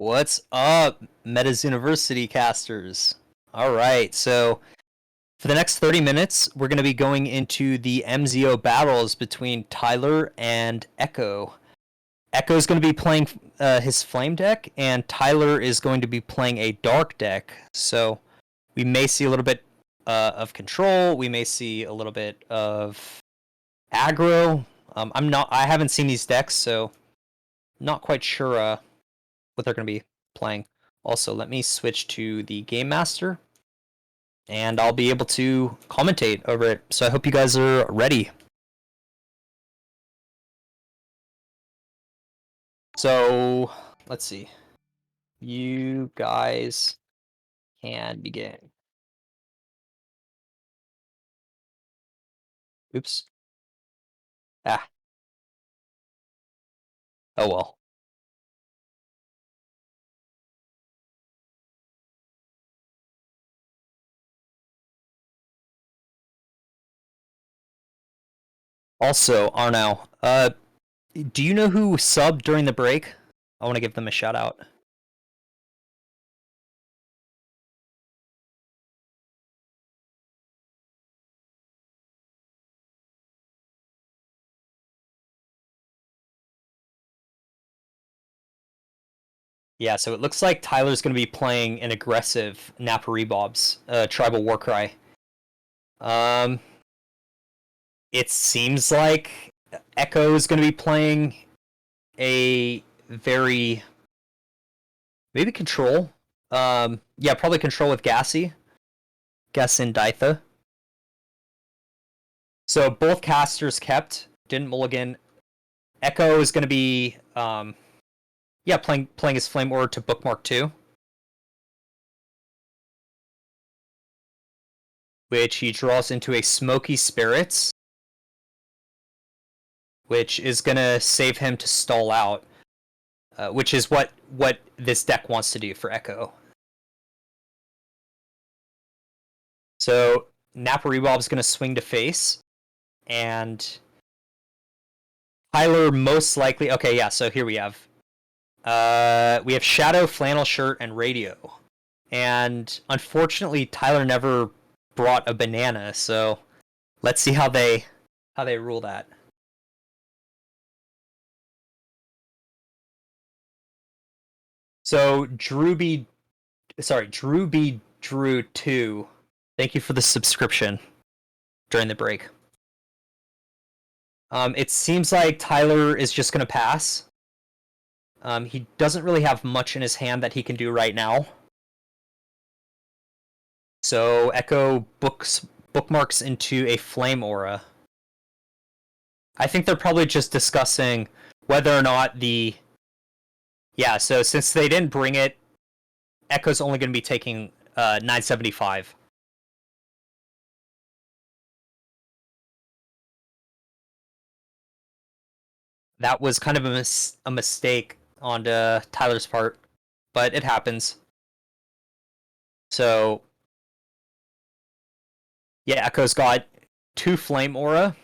What's up, MetaZooniversity casters? All right, so for the next 30 minutes, we're going to be going into the MZO battles between Tyler and Echo. Echo is going to be playing his Flame deck, and Tyler is going to be playing a Dark deck. So we may see a little bit of control. We may see a little bit of aggro. I haven't seen these decks, so not quite sure what they're going to be playing. Also, let me switch to the Game Master, and I'll be able to commentate over it. So I hope you guys are ready. So, let's see. You guys can begin. Oops. Ah. Oh well. Also, Arnau, Do you know who subbed during the break? I want to give them a shout out. Yeah, so it looks like Tyler's going to be playing an aggressive Napa Rebobs, Tribal Warcry. Um, it seems like Echo is going to be playing a very maybe control. Yeah, probably control with Gassy, and Ditha. So both casters kept, didn't mulligan. Echo is going to be yeah, playing his Flame Aura to bookmark 2, which he draws into a Smoky Spirits, which is going to save him to stall out, which is what this deck wants to do for Echo. So Napa Rebob's going to swing to face, and Tyler most likely... Okay, yeah, so here we have Shadow, Flannel Shirt, and Radio. And unfortunately, Tyler never brought a banana, so let's see how they rule that. So Drew B Drew 2, thank you for the subscription during the break. It seems like Tyler is just going to pass. He doesn't really have much in his hand that he can do right now. So Echo bookmarks into a Flame Aura. I think they're probably just discussing whether or not the... Yeah, so since they didn't bring it, Echo's only going to be taking 975. That was kind of a mistake on Tyler's part, but it happens. So, yeah, Echo's got 2 Flame Aura.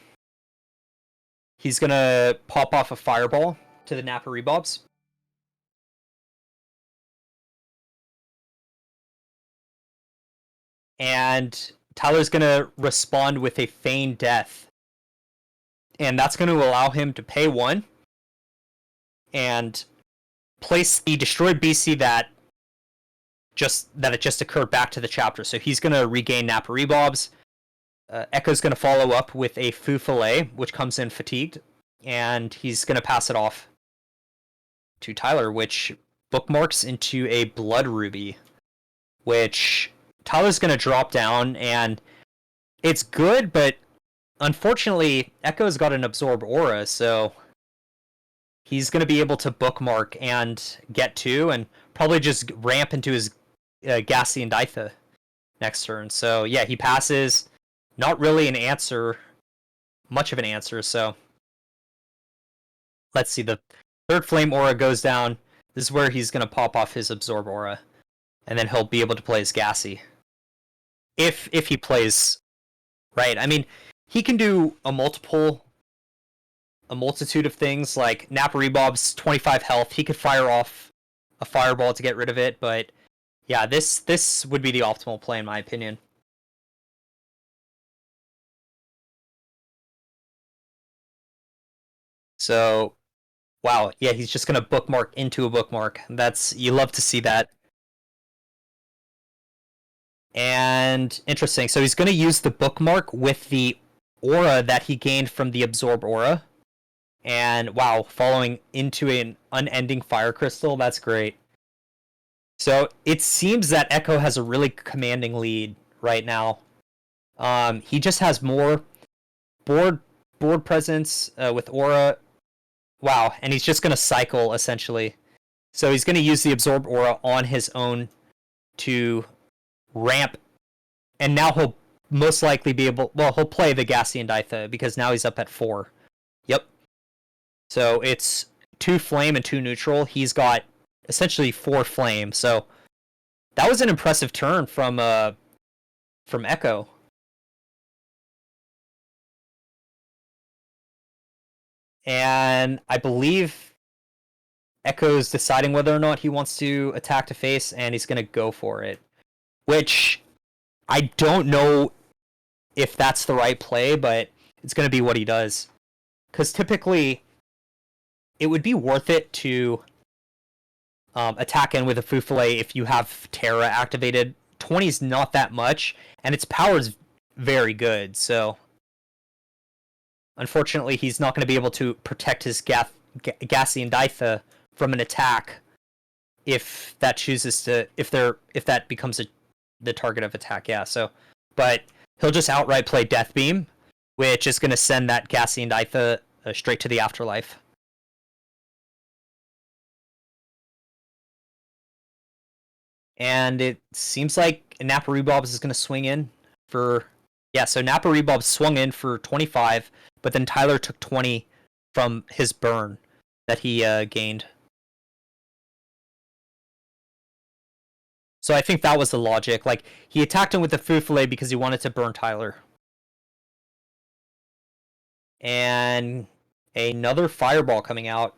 He's going to pop off a Fireball to the Napa Rebobs. And Tyler's going to respond with a Feign Death. And that's going to allow him to pay 1 and place the destroyed BC that it just occurred back to the chapter. So he's going to regain Napa Rebobs. Echo's going to follow up with a Foo Fillet, which comes in fatigued, and he's going to pass it off to Tyler, which bookmarks into a Blood Ruby, which Tyler's going to drop down, and it's good, but unfortunately, Echo's got an Absorb Aura, so he's going to be able to bookmark and get 2, and probably just ramp into his Gassy and Ditha next turn. So yeah, he passes. Not really an answer, much of an answer, so let's see. The third Flame Aura goes down. This is where he's going to pop off his Absorb Aura, and then he'll be able to play his Gassy. If he plays right. I mean, he can do a multitude of things, like Napa Rebob's 25 health. He could fire off a Fireball to get rid of it, but yeah, this would be the optimal play in my opinion. So, wow, yeah, he's just gonna bookmark into a bookmark. You love to see that. And interesting. So he's gonna use the bookmark with the aura that he gained from the Absorb Aura. And wow, following into an unending Fire Crystal, that's great. So it seems that Echo has a really commanding lead right now. He just has more board presence with Aura. Wow, and he's just going to cycle, essentially. So he's going to use the Absorb Aura on his own to ramp. And now he'll most likely be able... Well, he'll play the Gassy and Ditha, because now he's up at 4. Yep. So it's 2 Flame and 2 Neutral. He's got essentially 4 Flame. So that was an impressive turn from Echo. And I believe Echo's deciding whether or not he wants to attack to face, and he's going to go for it. Which I don't know if that's the right play, but it's going to be what he does. Because typically, it would be worth it to attack in with a Fufale if you have Terra activated. 20 is not that much, and its power is very good, so unfortunately he's not going to be able to protect his Gassian Ditha from an attack if that chooses to if that becomes the target of attack. Yeah, so but he'll just outright play Death Beam, which is going to send that Gassian Ditha straight to the afterlife. And it seems like Nappa Rebobs is going to swing in for... Yeah, so Nappa Rebobs swung in for 25, but then Tyler took 20 from his burn that he gained. So I think that was the logic. Like, he attacked him with the Fufale because he wanted to burn Tyler. And another Fireball coming out.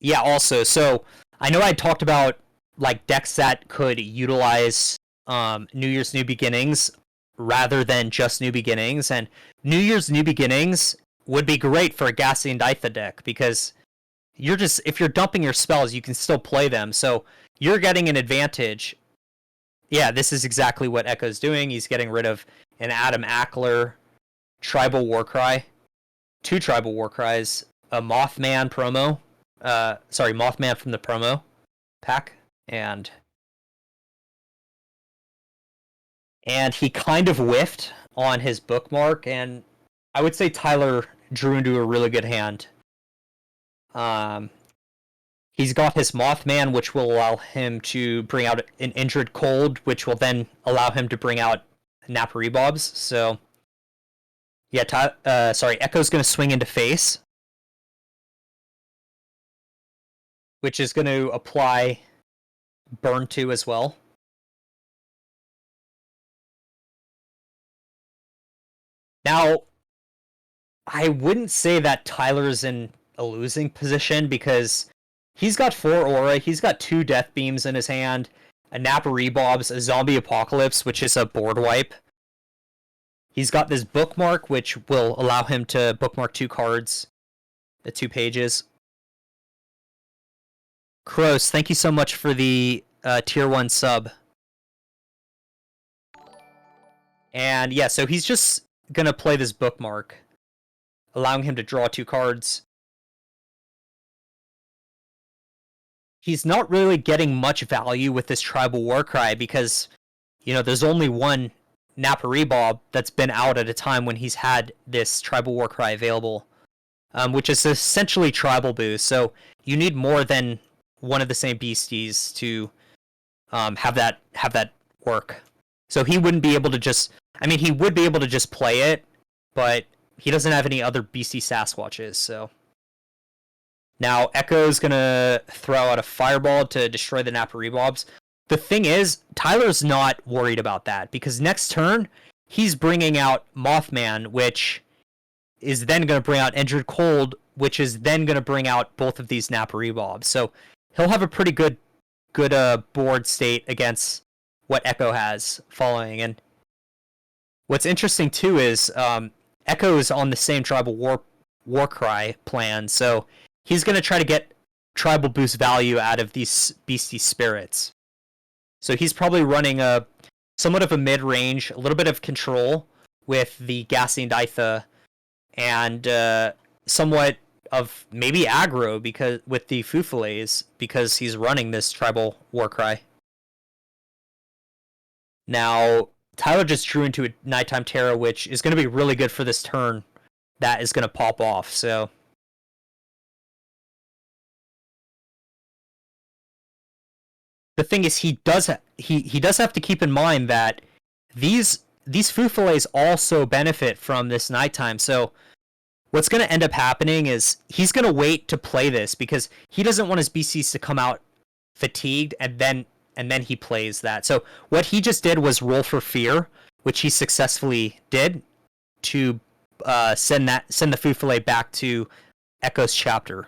Yeah, also, so I know I talked about like decks that could utilize New Year's New Beginnings rather than just New Beginnings, and New Year's New Beginnings would be great for a Gassian Ditha deck because you're just, if you're dumping your spells, you can still play them, so you're getting an advantage. Yeah, this is exactly what Echo's doing. He's getting rid of an Adam Ackler, Tribal Warcry, 2 Tribal Warcries, a Mothman promo. Sorry, Mothman from the promo pack, and he kind of whiffed on his bookmark, and I would say Tyler drew into a really good hand. He's got his Mothman, which will allow him to bring out an Injured Cold, which will then allow him to bring out Nappa Rebobs. So, yeah, Echo's going to swing into face, which is going to apply Burn 2 as well. Now, I wouldn't say that Tyler's in a losing position because he's got 4 Aura, he's got 2 Death Beams in his hand, a Nappa Rebobs, a Zombie Apocalypse, which is a board wipe. He's got this bookmark, which will allow him to bookmark 2 cards, the 2 pages. Kroos, thank you so much for the tier 1 sub. And yeah, so he's just gonna play this bookmark, allowing him to draw 2 cards. He's not really getting much value with this Tribal Warcry because, you know, there's only one Nappa Rebob that's been out at a time when he's had this Tribal Warcry available, which is essentially Tribal Boost. So you need more than one of the same beasties to have that work. So he wouldn't be able to just... I mean, he would be able to just play it, but he doesn't have any other beastie Sasquatches, so... Now, Echo's gonna throw out a Fireball to destroy the Nappa Rebobs. The thing is, Tyler's not worried about that, because next turn, he's bringing out Mothman, which is then gonna bring out Injured Cold, which is then gonna bring out both of these Nappa Rebobs. So, he'll have a pretty good board state against what Echo has following. And what's interesting too is Echo is on the same Tribal Warcry plan, so he's going to try to get Tribal Boost value out of these Beastie Spirits. So he's probably running a somewhat of a mid-range, a little bit of control with the Gassian Ditha, and somewhat of maybe aggro because with the Fufales, because he's running this Tribal Warcry. Now, Tyler just drew into a Nighttime Terror, which is going to be really good for this turn. That is going to pop off, so... The thing is, he does have to keep in mind that these Fufales also benefit from this Nighttime, so what's going to end up happening is he's going to wait to play this because he doesn't want his BCs to come out fatigued and then and then he plays that. So what he just did was roll for fear, which he successfully did to send the Fufule back to Echo's chapter.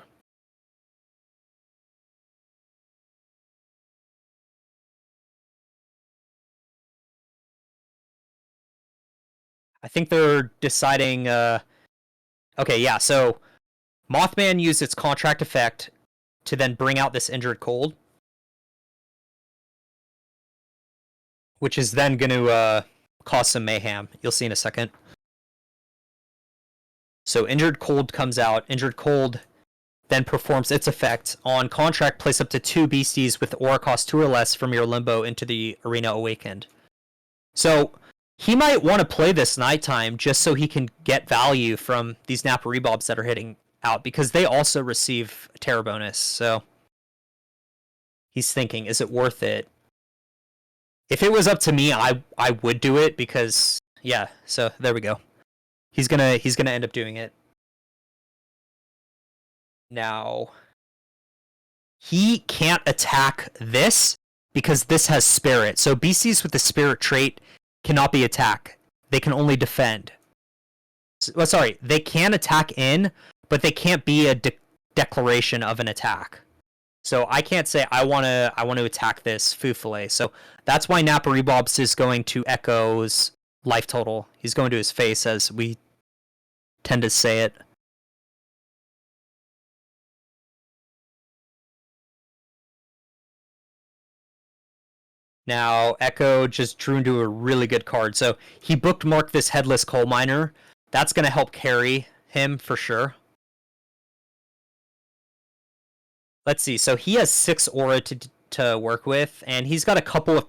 I think they're deciding. Okay, yeah. So Mothman used its contract effect to then bring out this injured cold, which is then going to cause some mayhem. You'll see in a second. So injured cold comes out. Injured cold then performs its effect. On contract, place up to 2 beasties with aura cost 2 or less from your limbo into the arena awakened. So he might want to play this nighttime just so he can get value from these Napa Rebobs that are hitting out, because they also receive a terror bonus. So he's thinking, is it worth it? If it was up to me, I would do it, because yeah. So there we go. He's gonna end up doing it. Now he can't attack this because this has spirit. So BCs with the spirit trait cannot be attacked. They can only defend. Well, sorry, they can attack in, but they can't be a declaration of an attack. So I can't say I want to attack this Fufule. So that's why Napa Rebobs is going to Echo's life total. He's going to his face, as we tend to say it. Now, Echo just drew into a really good card. So he bookmarked this Headless Coal Miner. That's going to help carry him for sure. Let's see. So he has 6 aura to work with, and he's got a couple of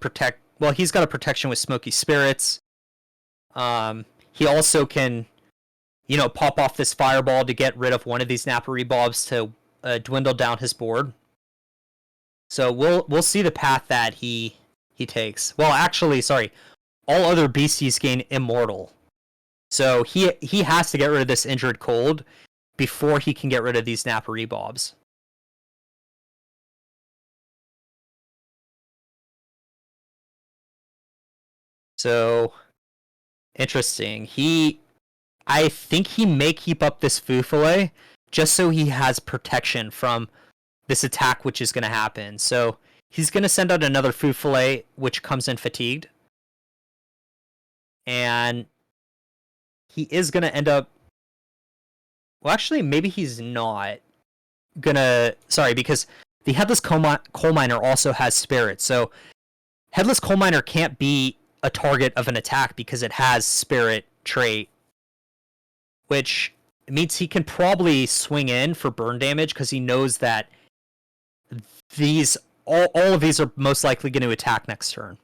he's got a protection with Smoky Spirits. He also can, pop off this Fireball to get rid of one of these Napa Rebobs to dwindle down his board. So we'll see the path that he takes. Well, actually, sorry. All other beasties gain Immortal. So he has to get rid of this Injured Cold before he can get rid of these Napa Rebobs. So interesting. I think he may keep up this Fufule just so he has protection from this attack, which is going to happen. So he's going to send out another Fufule, which comes in fatigued. And he is going to end up... Well, actually, maybe he's not going to... Sorry, because the Headless Coal Miner also has Spirit. So Headless Coal Miner can't be a target of an attack because it has Spirit trait, which means he can probably swing in for burn damage because he knows that all of these are most likely going to attack next turn.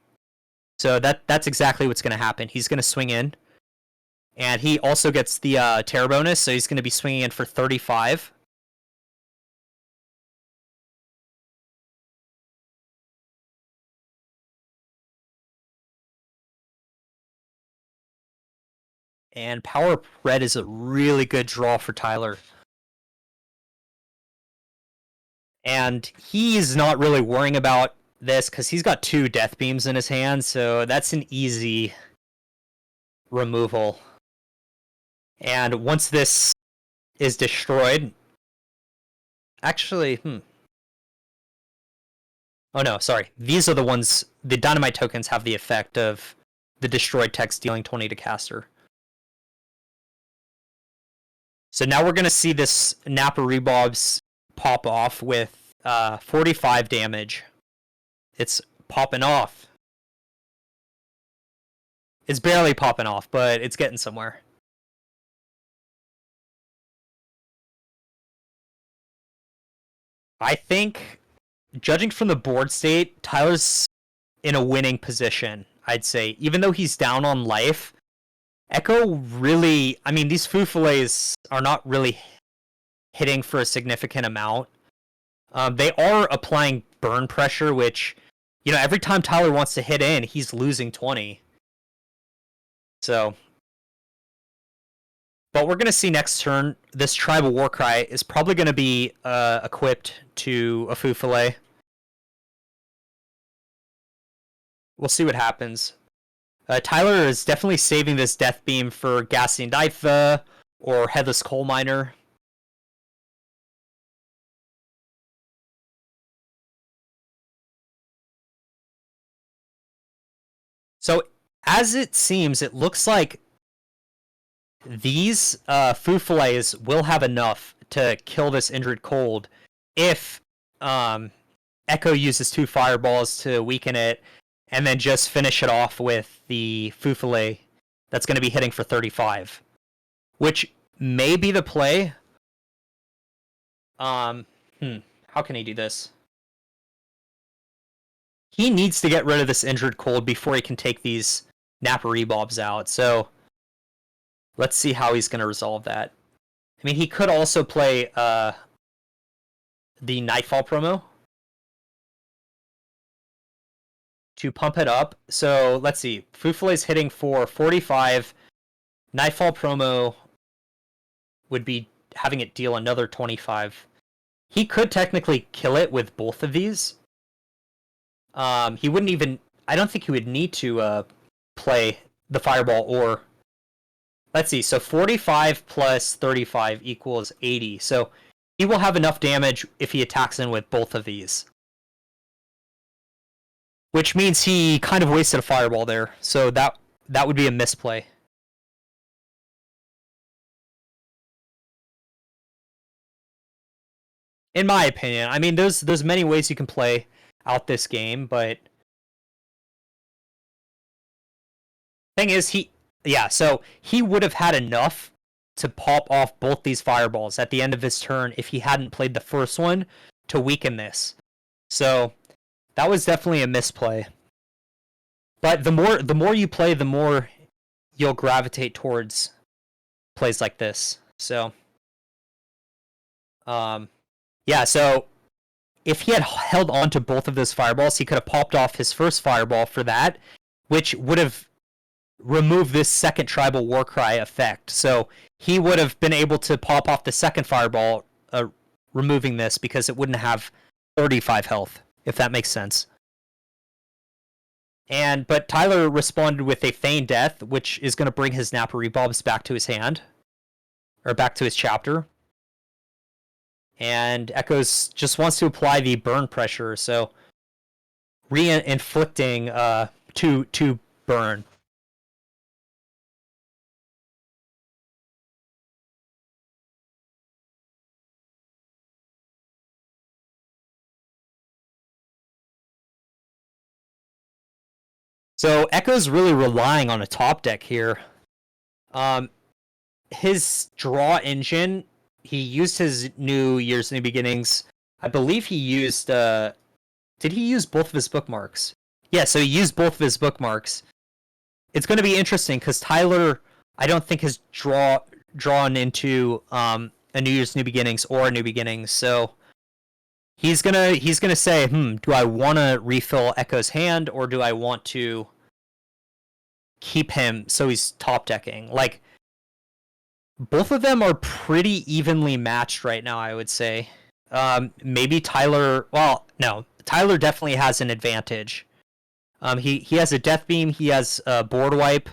So that's exactly what's going to happen. He's going to swing in, and he also gets the terror bonus, so he's going to be swinging in for 35. And Power Up Red is a really good draw for Tyler. And he's not really worrying about this because he's got 2 Death Beams in his hand, so that's an easy removal. And once this is destroyed... Actually, Oh no, sorry. These are the ones... The Dynamite tokens have the effect of the destroyed text dealing 20 to caster. So now we're going to see this Napa Rebobs pop off with 45 damage. It's popping off. It's barely popping off, but it's getting somewhere. I think, judging from the board state, Tyler's in a winning position, I'd say. Even though he's down on life, Echo really... I mean, these Fufules are not really hitting for a significant amount. They are applying burn pressure, which, every time Tyler wants to hit in, he's losing 20. So... But we're going to see next turn, this Tribal Warcry is probably going to be equipped to a Fufule. we'll see what happens. Tyler is definitely saving this Death Beam for Gassing Dive or Headless Coal Miner. So, as it seems, it looks like these Fufalays will have enough to kill this Injured Cold if Echo uses 2 Fireballs to weaken it, and then just finish it off with the Fufalay that's going to be hitting for 35. Which may be the play. How can he do this? He needs to get rid of this Injured Cold before he can take these Nappa Rebobs out, so let's see how he's going to resolve that. I mean, he could also play the Nightfall promo to pump it up. So let's see. Fufalay's hitting for 45. Nightfall promo would be having it deal another 25. He could technically kill it with both of these. He wouldn't even... I don't think he would need to play the Fireball or... Let's see, so 45 plus 35 equals 80. So he will have enough damage if he attacks in with both of these. Which means he kind of wasted a Fireball there. So that would be a misplay. In my opinion. I mean, there's many ways you can play out this game, but... Thing is, so he would have had enough to pop off both these Fireballs at the end of his turn if he hadn't played the first one to weaken this. So that was definitely a misplay. But the more you play, the more you'll gravitate towards plays like this. So yeah, so if he had held on to both of those Fireballs, he could have popped off his first Fireball for that, which would have remove this second Tribal Warcry effect. So he would have been able to pop off the second Fireball, removing this, because it wouldn't have 35 health, if that makes sense. But Tyler responded with a Feign Death, which is going to bring his Nappa Rebobs back to his hand, or back to his chapter. And Echoes just wants to apply the burn pressure, so re-inflicting 2 burn. So Echo's really relying on a top deck here. His draw engine, he used his New Year's New Beginnings. I believe he used... did he use both of his bookmarks? Yeah, so he used both of his bookmarks. It's going to be interesting, because Tyler, I don't think has drawn into a New Year's New Beginnings or a New Beginnings, so... He's gonna say, do I want to refill Echo's hand, or do I want to keep him so he's top decking? Like, both of them are pretty evenly matched right now, I would say. Maybe Tyler... Well, no. Tyler definitely has an advantage. He has a Death Beam, he has a Board Wipe.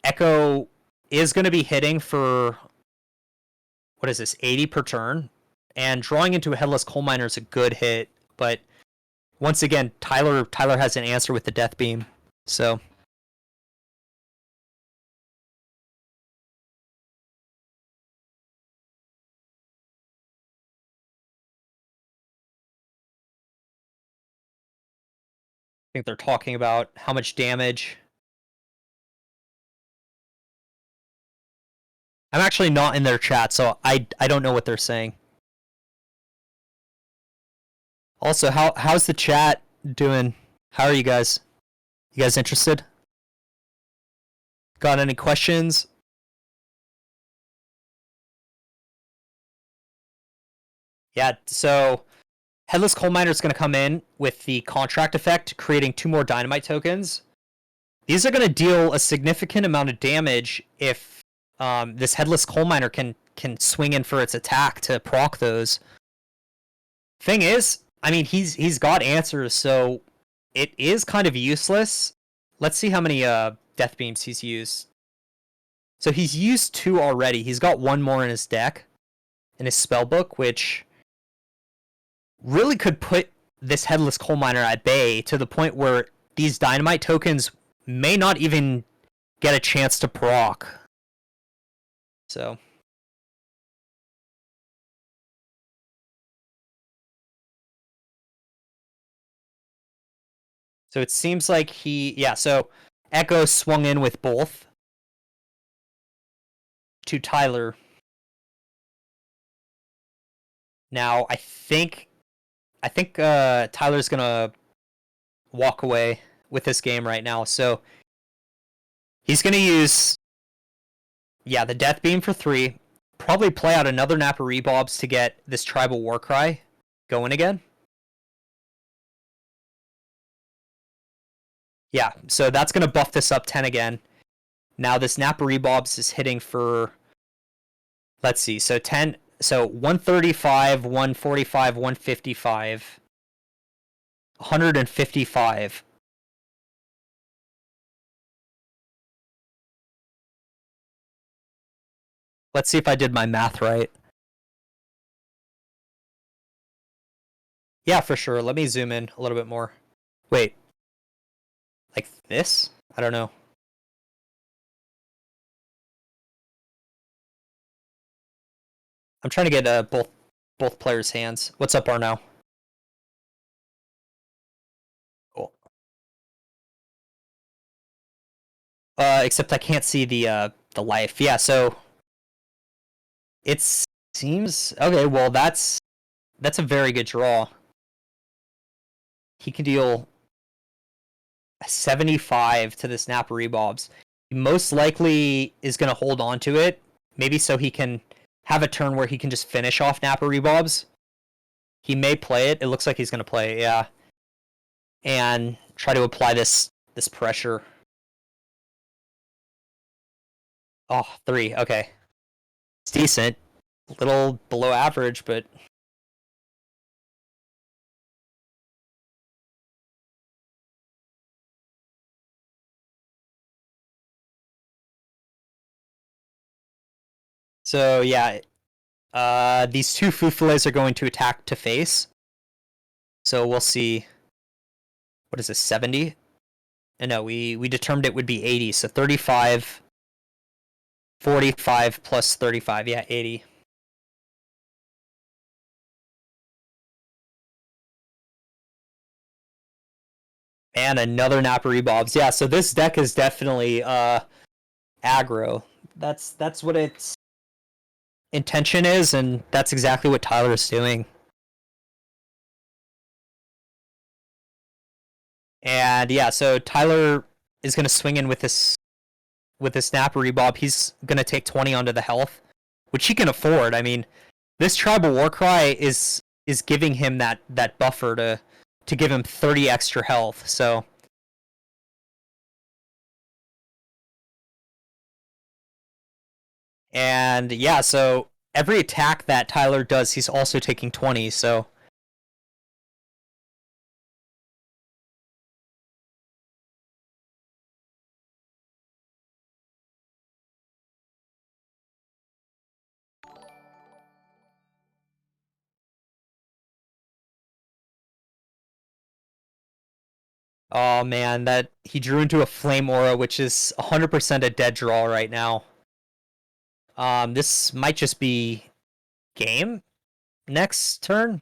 Echo is going to be hitting for... What is this? 80 per turn. And drawing into a Headless Coal Miner is a good hit, but once again, Tyler has an answer with the Death Beam, so... I think they're talking about how much damage. I'm actually not in their chat, so I don't know what they're saying. Also, how's the chat doing? How are you guys? You guys interested? Got any questions? Yeah, so Headless Coal Miner is going to come in with the Contract effect, creating 2 more Dynamite tokens. These are going to deal a significant amount of damage if this Headless Coal Miner can swing in for its attack to proc those. Thing is, I mean, he's got answers, so it is kind of useless. Let's see how many death beams he's used. So he's used 2 already. He's got 1 more in his deck, in his spellbook, which really could put this Headless Coal Miner at bay to the point where these Dynamite tokens may not even get a chance to proc. So it seems like so Echo swung in with both to Tyler. Now I think Tyler's gonna walk away with this game right now. So he's gonna use the Death Beam for 3. Probably play out another Nappa Rebobs to get this Tribal Warcry going again. Yeah, so that's gonna buff this up 10 again. Now this Nappa Rebobs is hitting for, let's see, so 135, 145, 155, 155. Let's see if I did my math right. Yeah, for sure. Let me zoom in a little bit more. Wait. Like this? I don't know. I'm trying to get both players' hands. What's up, Arno? Cool. Except I can't see the life. Yeah, so it seems okay. Well, that's a very good draw. He can deal 75 to this Nappa Rebobs. He most likely is going to hold on to it, maybe so he can have a turn where he can just finish off Nappa Rebobs. He may play it. It looks like he's going to play it, yeah. And try to apply this pressure. Oh, 3. Okay. It's decent. A little below average, but so yeah, these 2 Fufulés are going to attack to face. So we'll see. What is this, 70? And no, we determined it would be 80. So 35, 45 plus 35. Yeah, 80. And another Nappa Rebobs. Yeah, so this deck is definitely aggro. That's what its intention is, and that's exactly what Tyler is doing. And yeah, so Tyler is going to swing in with this Nappa Rebob. He's going to take 20 onto the health, which he can afford. I mean, this Tribal Warcry is giving him that buffer to give him 30 extra health. So and yeah, so every attack that Tyler does, he's also taking 20. So oh man, that he drew into a Flame Aura, which is 100% a dead draw right now. This might just be game next turn.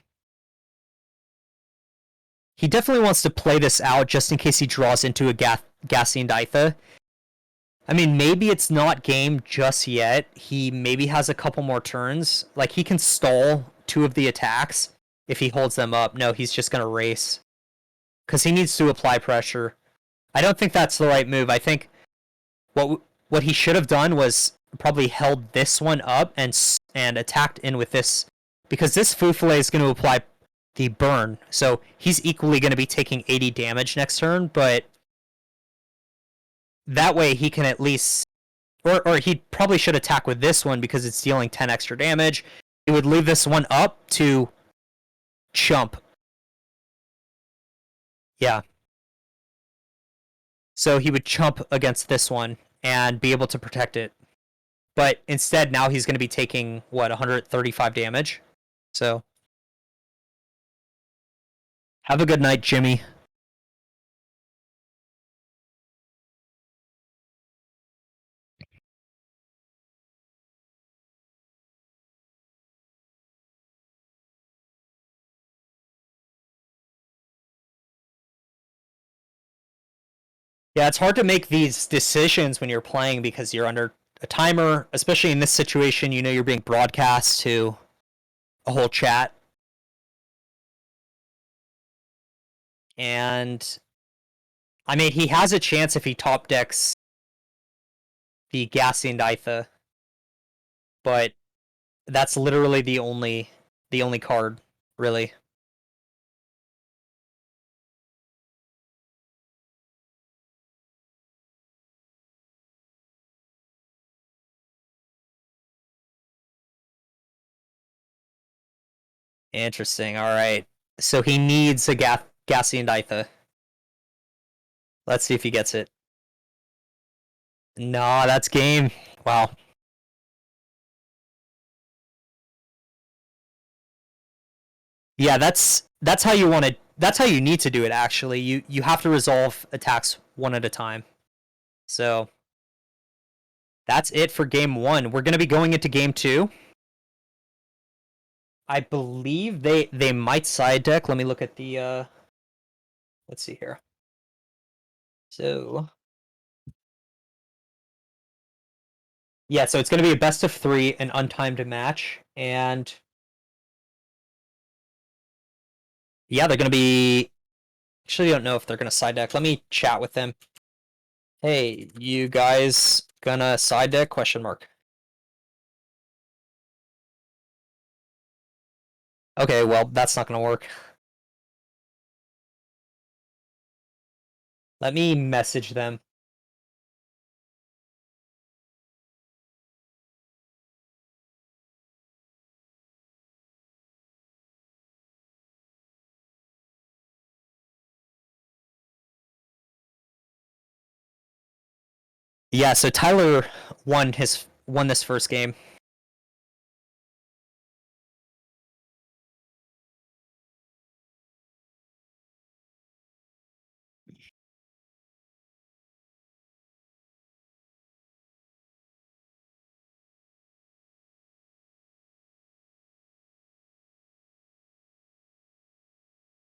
He definitely wants to play this out just in case he draws into a Gassian Ditha. I mean, maybe it's not game just yet. He maybe has a couple more turns. Like, he can stall 2 of the attacks if he holds them up. No, he's just going to race. Because he needs to apply pressure. I don't think that's the right move. I think what he should have done was probably held this one up and attacked in with this. Because this Fufule is going to apply the burn. So he's equally going to be taking 80 damage next turn, but that way he can at least, or he probably should attack with this one because it's dealing 10 extra damage. He would leave this one up to chump. Yeah. So he would chump against this one and be able to protect it. But instead, now he's going to be taking, what, 135 damage? So, have a good night, Jimmy. Yeah, it's hard to make these decisions when you're playing because you're under a timer, especially in this situation. You know you're being broadcast to a whole chat. And, I mean, he has a chance if he top decks the Gassian Ditha, but that's literally the only card, really. Interesting. All right. So he needs a Gassian Ditha. Let's see if he gets it. No, that's game. Wow. Yeah, that's how you want to. That's how you need to do it. Actually, you have to resolve attacks one at a time. So that's it for game one. We're gonna be going into game two. I believe they might side deck. Let me look at the. Let's see here. So yeah, so it's gonna be a best of three, an untimed match, and yeah, they're gonna be. Actually, I don't know if they're gonna side deck. Let me chat with them. Hey, you guys gonna side deck? Question mark. Okay, well, that's not gonna work. Let me message them. Yeah, so Tyler won this first game.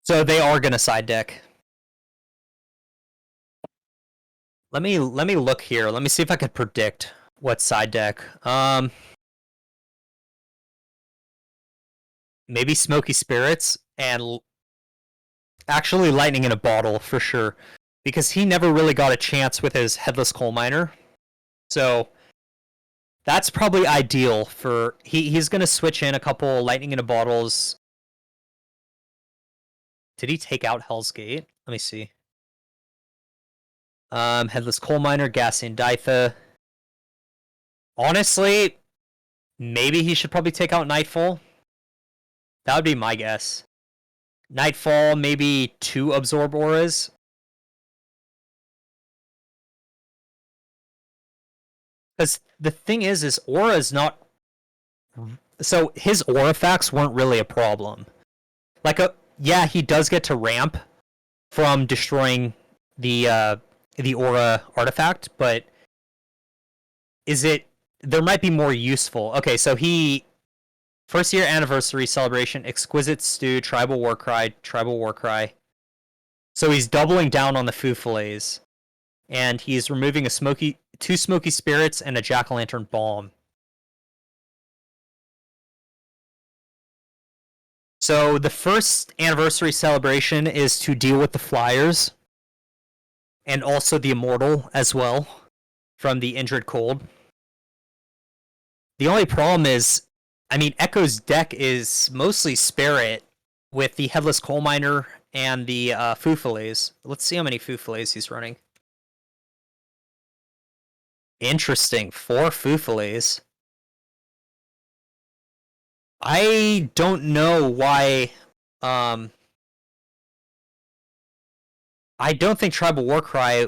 So they are gonna side deck. Let me look here. Let me see if I could predict what side deck. Maybe Smoky Spirits and actually Lightning in a Bottle for sure, because he never really got a chance with his Headless Coal Miner. So that's probably ideal for he's gonna switch in a couple Lightning in a Bottles. Did he take out Hell's Gate? Let me see. Headless Coal Miner, Gassian Ditha. Honestly, maybe he should probably take out Nightfall. That would be my guess. Nightfall, maybe 2 Absorb Auras. Because the thing is Aura is not. So his Aura facts weren't really a problem. Yeah, he does get to ramp from destroying the Aura artifact, but is it? There might be more useful. Okay, so he first year anniversary celebration, exquisite stew, tribal war cry, tribal war cry. So he's doubling down on the foo fillets, and he's removing two smoky spirits and a jack-o'-lantern bomb. So the first anniversary celebration is to deal with the flyers, and also the immortal as well from the injured cold. The only problem is, I mean, Echo's deck is mostly Spirit with the Headless Coal Miner and the Foo Fillets. Let's see how many Foo Fillets he's running. Interesting. 4 Foo Fillets. I don't know why. I don't think Tribal Warcry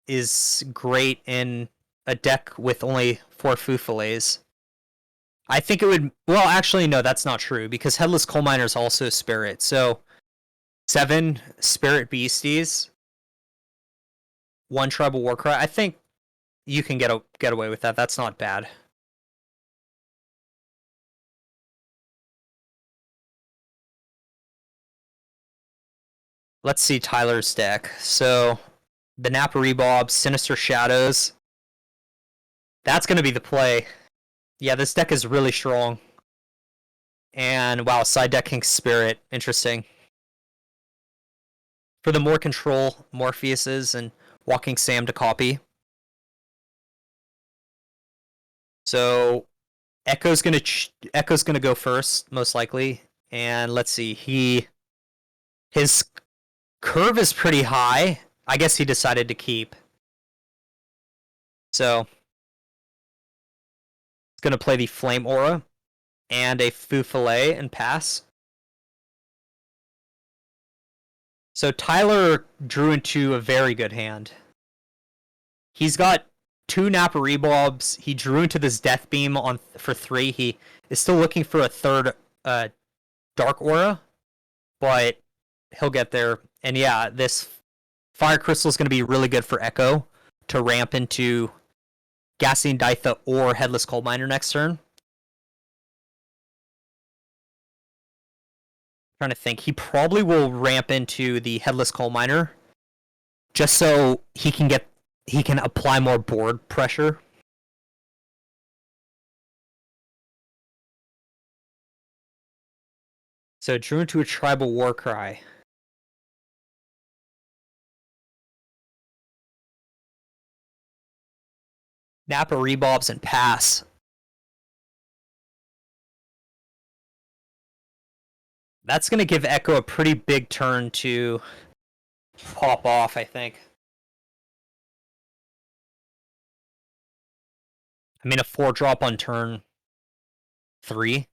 is great in a deck with only 4 Fufalays. I think it would. Well, actually, no, that's not true because Headless Coal Miner is also Spirit. So 7 Spirit Beasties, 1 Tribal Warcry. I think you can get away with that. That's not bad. Let's see Tyler's deck. So the Napa Rebob, Sinister Shadows. That's going to be the play. Yeah, this deck is really strong. And wow, side decking Spirit. Interesting. For the more control, Morpheuses and Walking Sam to copy. So Echo's gonna go first, most likely. And let's see, his curve is pretty high. I guess he decided to keep. So he's gonna play the Flame Aura and a Fufale and pass. So Tyler drew into a very good hand. He's got 2 Napa Rebobs. He drew into this Death Beam for 3. He is still looking for a third Dark Aura, but he'll get there. And yeah, this Fire Crystal is going to be really good for Echo to ramp into Gassing Ditha or Headless Coal Miner next turn. Trying to think. He probably will ramp into the Headless Coal Miner just so he can apply more board pressure. So drew into a Tribal Warcry. Napa Rebobs and pass. That's going to give Echo a pretty big turn to pop off, I think. I mean, a 4-drop on turn 3.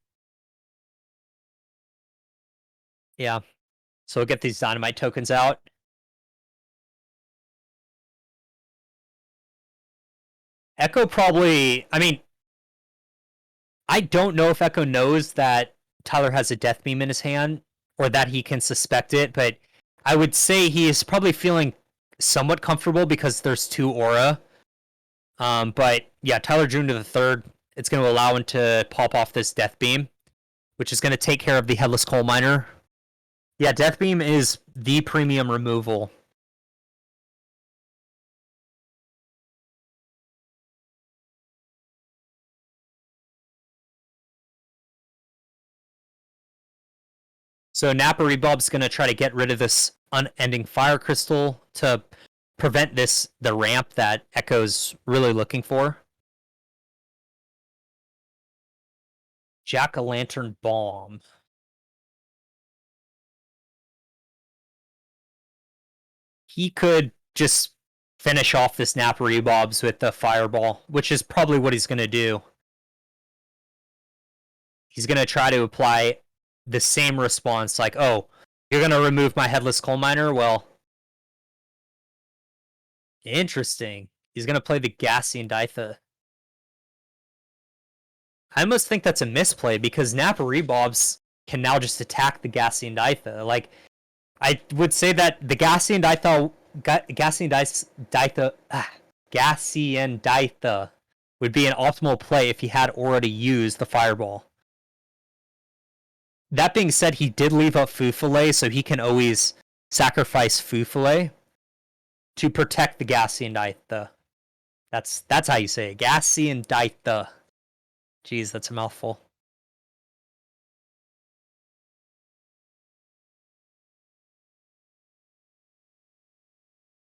Yeah. So we'll get these Dynamite tokens out. Echo probably... I mean, I don't know if Echo knows that Tyler has a Death Beam in his hand, or that he can suspect it, but I would say he is probably feeling somewhat comfortable because there's 2 Aura. But yeah, Tyler drew into the 3rd. It's going to allow him to pop off this Death Beam, which is going to take care of the Headless Coal Miner. Yeah, Death Beam is the premium removal. So Napa Rebob's going to try to get rid of this unending Fire Crystal to prevent the ramp that Echo's really looking for. Jack-o'-lantern Bomb. He could just finish off this Napa Rebobs with the Fireball, which is probably what he's going to do. He's going to try to apply the same response, like, oh, you're going to remove my Headless Coal Miner? Well, interesting. He's going to play the Gassing Ditha. I almost think that's a misplay because Napa Rebobs can now just attack the Gassing Ditha. Like, I would say that the Gassing Ditha would be an optimal play if he had already used the Fireball. That being said, he did leave up Fufale, so he can always sacrifice Fufale to protect the Gassing Ditha. That's how you say it. Gassing Ditha. Jeez, that's a mouthful.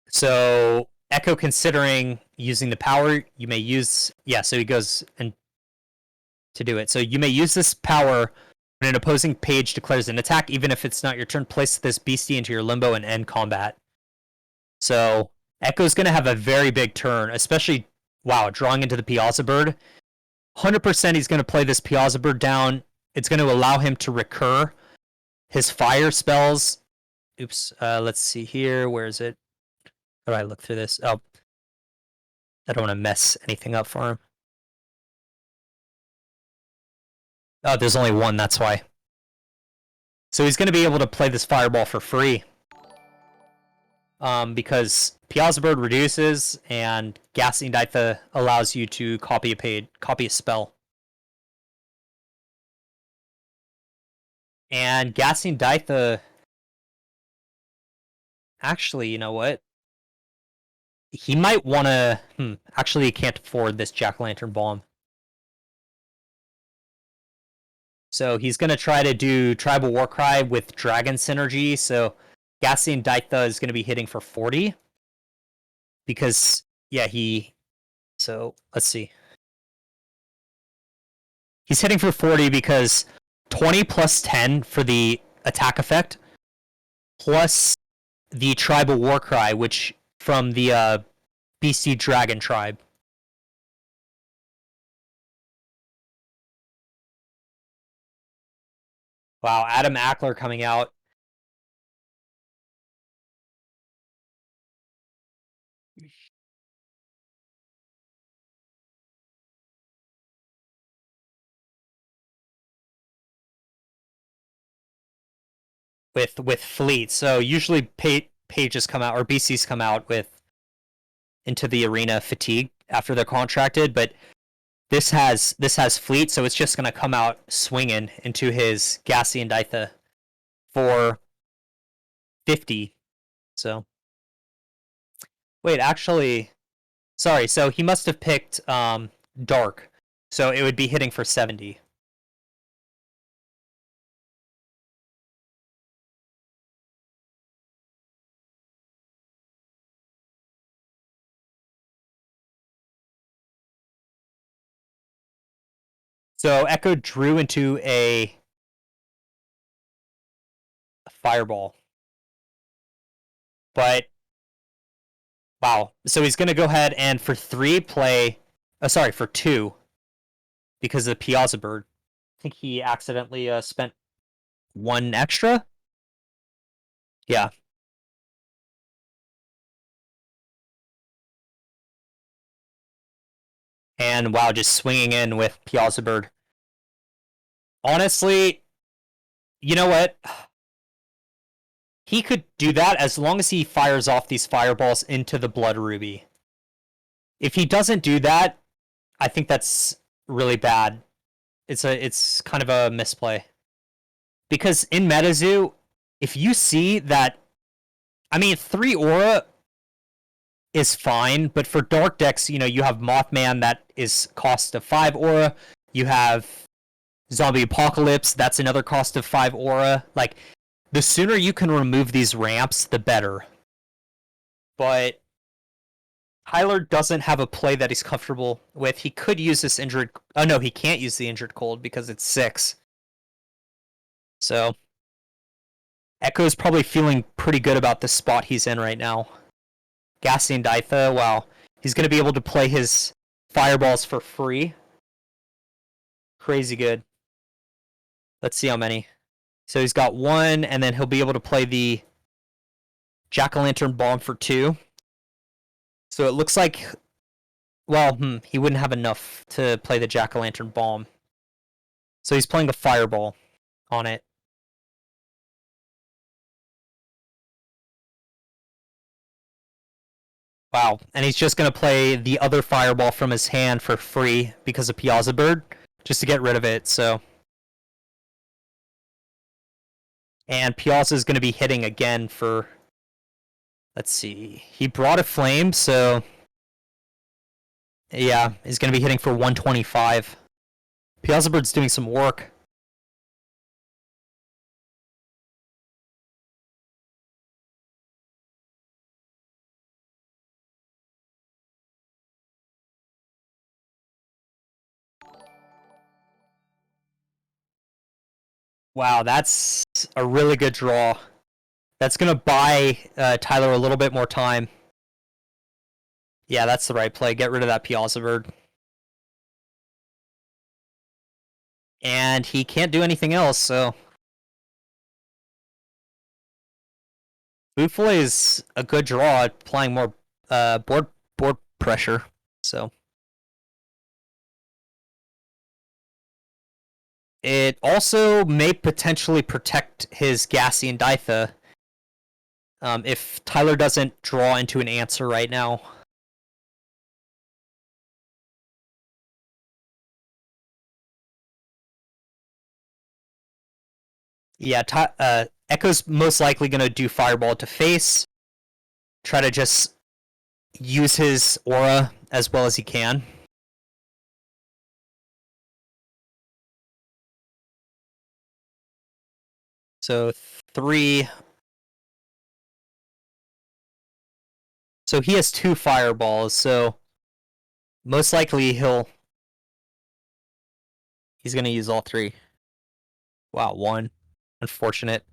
So Echo considering using the power, you may use... Yeah, so he goes and to do it. So you may use this power when an opposing page declares an attack, even if it's not your turn. Place this beastie into your limbo and end combat. So Echo's going to have a very big turn, especially, wow, drawing into the Piazza Bird. 100% he's going to play this Piazza Bird down. It's going to allow him to recur his fire spells. Oops, let's see here. Where is it? How do I look through this? Oh, I don't want to mess anything up for him. Oh, there's only one, that's why. So he's going to be able to play this fireball for free. Because Piazza Bird reduces and Gassing Ditha allows you to copy a spell. And Gassing Ditha, actually, you know what? He might want to. Actually, he can't afford this Jack-o'-lantern bomb. So he's going to try to do Tribal Warcry with Dragon Synergy. So Gassing Ditha is going to be hitting for 40. Because, yeah, So, let's see. He's hitting for 40 because 20 plus 10 for the attack effect, plus the Tribal Warcry, which from the BC Dragon tribe. Wow, Adam Ackler coming out. With Fleet. So usually pages come out, or BCs come out with into the arena fatigue after they're contracted, but this has Fleet, so it's just going to come out swinging into his Gassy and Ditha for 50. So wait, actually, sorry. So he must have picked Dark, so it would be hitting for 70. So Echo drew into a fireball, but wow. So he's gonna go ahead and for 3 play. Sorry, for 2 because of the Piazza Bird. I think he accidentally spent 1 extra. Yeah. And wow, just swinging in with Piazza Bird. Honestly, you know what? He could do that as long as he fires off these fireballs into the Blood Ruby. If he doesn't do that, I think that's really bad. It's kind of a misplay. Because in MetaZoo, if you see that, I mean, 3 aura is fine, but for dark decks, you have Mothman that is cost of 5 aura. You have Zombie Apocalypse, that's another cost of 5 aura. Like, the sooner you can remove these ramps, the better. But Tyler doesn't have a play that he's comfortable with. He could use this injured... Oh, no, he can't use the injured cold because it's 6. So, Echo's probably feeling pretty good about the spot he's in right now. Gassy and Ditha, wow. He's going to be able to play his fireballs for free. Crazy good. Let's see how many. So he's got 1, and then he'll be able to play the Jack-o'-lantern bomb for 2. So it looks like, well, he wouldn't have enough to play the Jack-o'-lantern bomb. So he's playing a fireball on it. Wow, and he's just going to play the other fireball from his hand for free because of Piazza Bird, just to get rid of it, so... And Piazza is going to be hitting again for... Let's see. He brought a flame, so... Yeah, he's going to be hitting for 125. Piazza Bird's doing some work. Wow, that's a really good draw. That's going to buy Tyler a little bit more time. Yeah, that's the right play. Get rid of that Piazza Bird. And he can't do anything else, so... Bootfoy is a good draw, applying more board pressure. So it also may potentially protect his Gassy and Ditha if Tyler doesn't draw into an answer right now. Yeah, Echo's most likely going to do Fireball to face, try to just use his aura as well as he can. So 3. So he has 2 Fireballs, so most likely he's going to use all 3. Wow, 1. Unfortunate.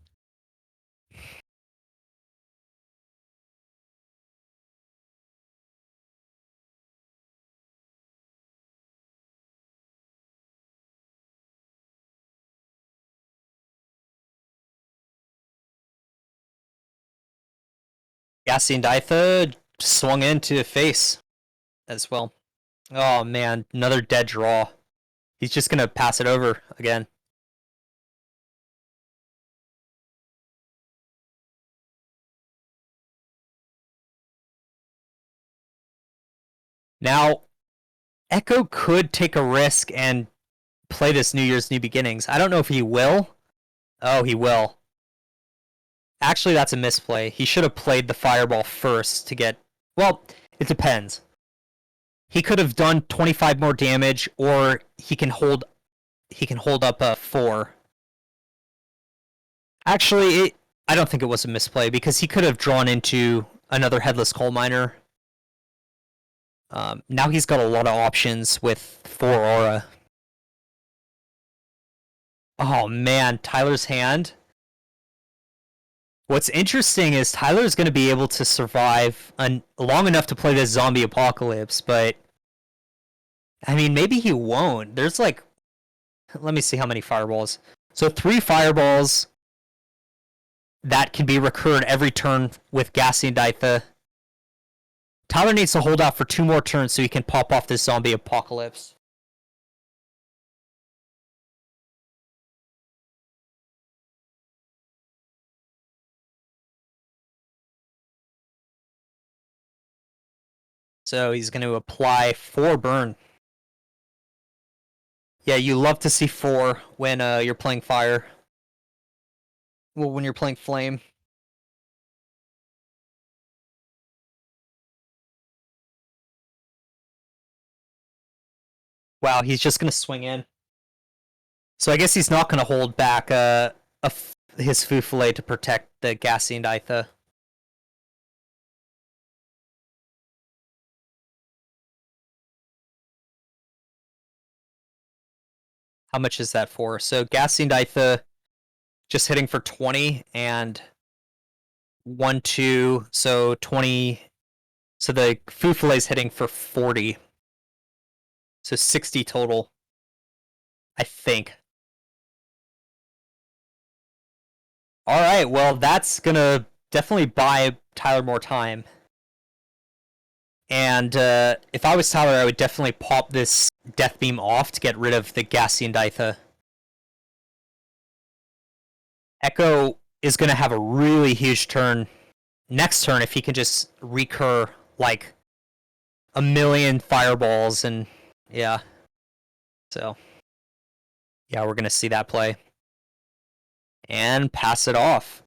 Gassy and Ditha swung into face as well. Oh man, another dead draw. He's just gonna pass it over again. Now, Echo could take a risk and play this New Year's New Beginnings. I don't know if he will. Oh, he will. Actually, that's a misplay. He should have played the Fireball first to get... Well, it depends. He could have done 25 more damage, or he can hold up a 4. Actually, I don't think it was a misplay, because he could have drawn into another Headless Coal Miner. Now he's got a lot of options with 4 Aura. Oh man, Tyler's hand. What's interesting is Tyler's going to be able to survive long enough to play this zombie apocalypse, but I mean, maybe he won't. There's like, let me see how many fireballs. So 3 fireballs that can be recurred every turn with Gassy and Ditha. Tyler needs to hold out for 2 more turns so he can pop off this zombie apocalypse. So he's going to apply 4 burn. Yeah, you love to see 4 when you're playing fire. Well, when you're playing flame. Wow, he's just going to swing in. So I guess he's not going to hold back his Fufule to protect the Gassy and Ditha. How much is that for? So Gassy and Ditha just hitting for 20 and 1, 2, so 20. So the Fufule is hitting for 40. So 60 total, I think. All right, well, that's going to definitely buy Tyler more time. And if I was Tyler, I would definitely pop this Death Beam off to get rid of the Gassy and Ditha. Echo is going to have a really huge turn next turn if he can just recur like a million fireballs and yeah. So yeah, we're going to see that play. And pass it off.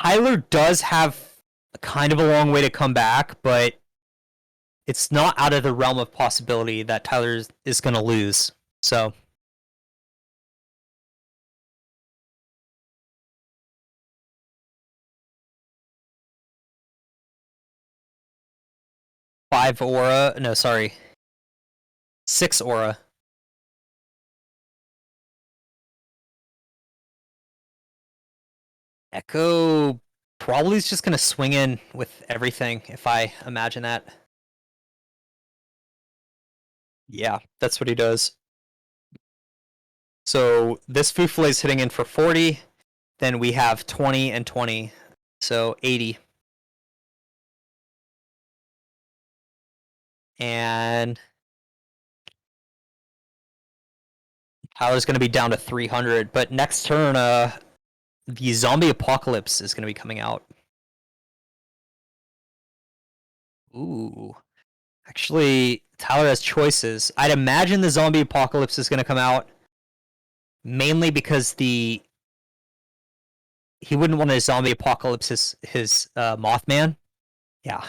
Tyler does have kind of a long way to come back, but it's not out of the realm of possibility that Tyler is going to lose. So 5 aura. No, sorry. 6 aura. Echo probably is just going to swing in with everything, if I imagine that. Yeah, that's what he does. So this Fufule is hitting in for 40. Then we have 20 and 20. So 80. And Tyler's going to be down to 300. But next turn, the zombie apocalypse is going to be coming out. Ooh. Actually, Tyler has choices. I'd imagine the zombie apocalypse is going to come out mainly because he wouldn't want a zombie apocalypse his Mothman. Yeah.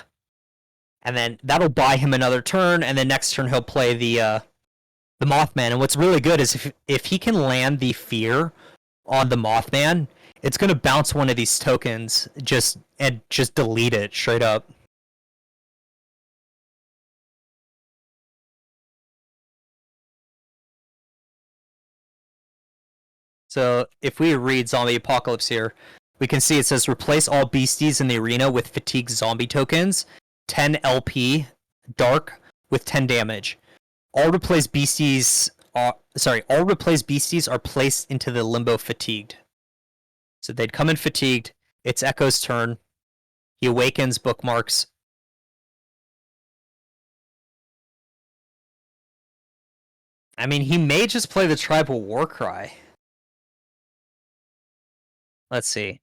And then that'll buy him another turn, and then next turn he'll play the Mothman. And what's really good is if he can land the fear on the Mothman, it's gonna bounce one of these tokens and just delete it straight up. So if we read Zombie Apocalypse here, we can see it says replace all beasties in the arena with fatigue zombie tokens, 10 LP, dark, with 10 damage. All replaced beasties are placed into the limbo fatigued. So they'd come in fatigued. It's Echo's turn. He awakens, bookmarks. I mean, he may just play the tribal war cry. Let's see.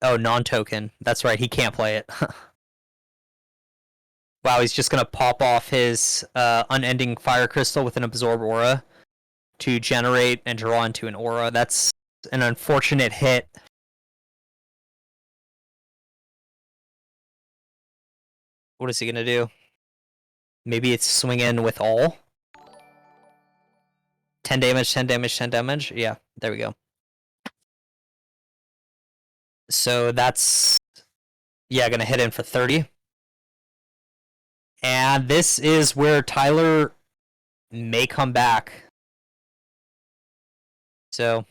Oh, non-token. That's right, he can't play it. Wow, he's just gonna pop off his unending fire crystal with an absorb aura to generate and draw into an aura. That's an unfortunate hit. What is he gonna do? Maybe it's swing in with all? 10 damage, 10 damage, 10 damage? Yeah, there we go. So that's, yeah, gonna hit in for 30. And this is where Tyler may come back. So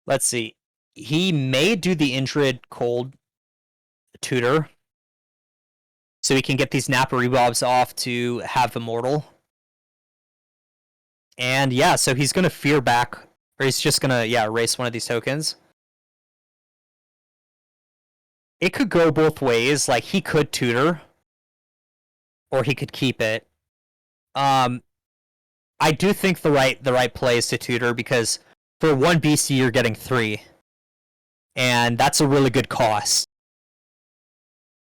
let's see. He may do the Indrid Cold tutor, so he can get these Napa rebobs off to have Immortal. And yeah, so he's gonna fear back, or he's just gonna, yeah, erase one of these tokens. It could go both ways. Like, he could tutor, or he could keep it. I do think the right play is to tutor, because for one BC you're getting 3, and that's a really good cost.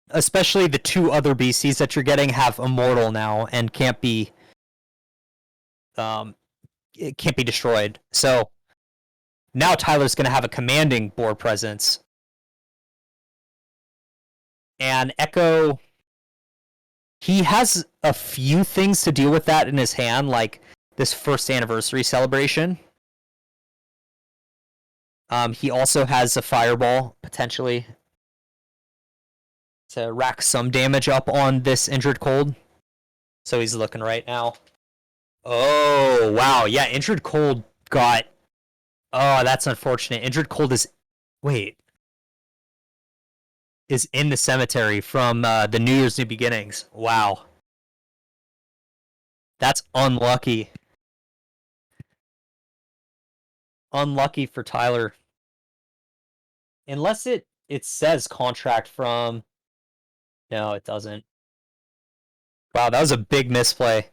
Especially the 2 other BCs that you're getting have Immortal now and can't be it can't be destroyed. So now Tyler's going to have a commanding board presence. And Echo, he has a few things to deal with that in his hand, like this first anniversary celebration. He also has a fireball, potentially, to rack some damage up on this Injured Cold. So he's looking right now. Oh, wow. Yeah, Injured Cold got... Oh, that's unfortunate. Injured Cold is... Wait. Is in the cemetery from the New Year's New Beginnings. Wow. That's unlucky. Unlucky for Tyler. Unless it says contract from... No, it doesn't. Wow, that was a big misplay.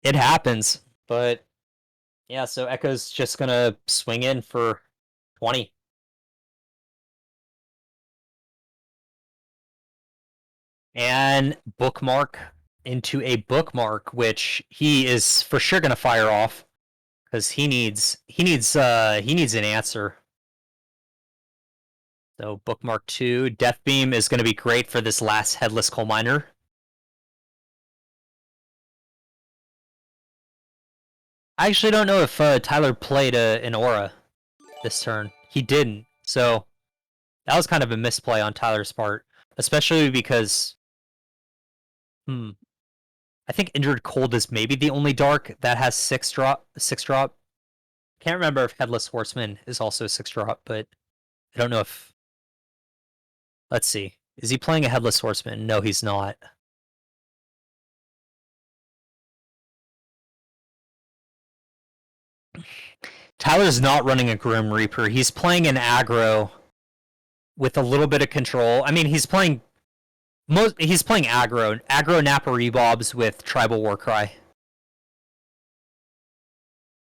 It happens, but yeah, so Echo's just gonna swing in for 20. And bookmark into a bookmark, which he is for sure gonna fire off because he needs an answer. So bookmark 2, Death Beam is gonna be great for this last headless coal miner. I actually don't know if Tyler played an aura this turn. He didn't, so that was kind of a misplay on Tyler's part, especially because I think Injured Cold is maybe the only dark that has 6 drop. Can't remember if Headless Horseman is also 6 drop, but I don't know if... Let's see. Is he playing a Headless Horseman? No, he's not. Tyler's not running a Grim Reaper. He's playing an aggro with a little bit of control. I mean, he's playing aggro Nappa Rebobs with Tribal Warcry.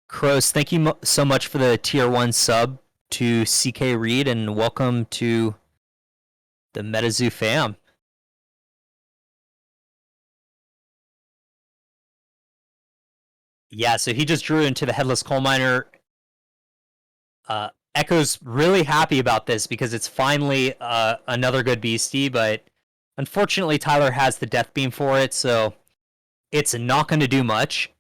Crows, thank you so much for the tier 1 sub to CK Reed, and welcome to the MetaZoo fam. Yeah, so he just drew into the Headless Coal Miner. Echo's really happy about this because it's finally another good beastie, but unfortunately Tyler has the Death Beam for it, so it's not going to do much.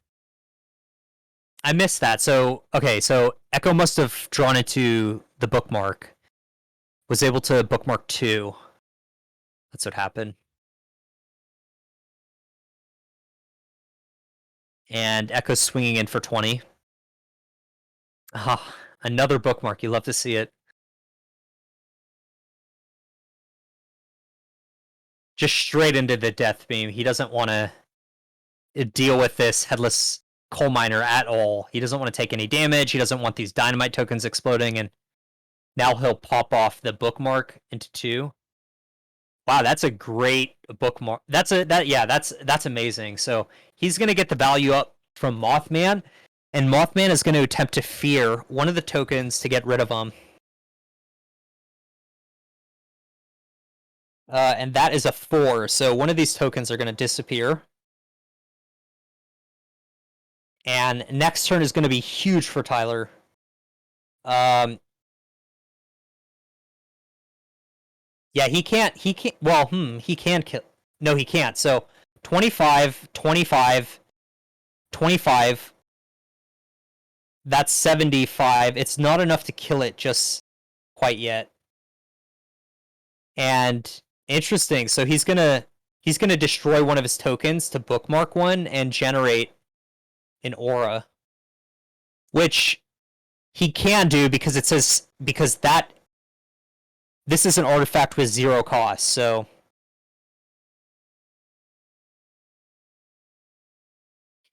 I missed that. So, okay, so Echo must have drawn into the bookmark. Was able to bookmark 2. That's what happened. And Echo's swinging in for 20. Ah, another bookmark. You love to see it. Just straight into the Death Beam. He doesn't want to deal with this Headless Coal Miner at all. He doesn't want to take any damage. He doesn't want these dynamite tokens exploding, and now he'll pop off the bookmark into 2. Wow, that's a great bookmark. That's amazing. So he's gonna get the value up from Mothman, and Mothman is gonna attempt to fear one of the tokens to get rid of him. And that is a 4. So one of these tokens are gonna disappear. And next turn is gonna be huge for Tyler. Yeah, he can't, well, he can kill, no, he can't. So 25, 25, 25, that's 75. It's not enough to kill it just quite yet. And interesting, so he's gonna destroy one of his tokens to bookmark one and generate an aura, which he can do because it says, this is an artifact with 0 cost, so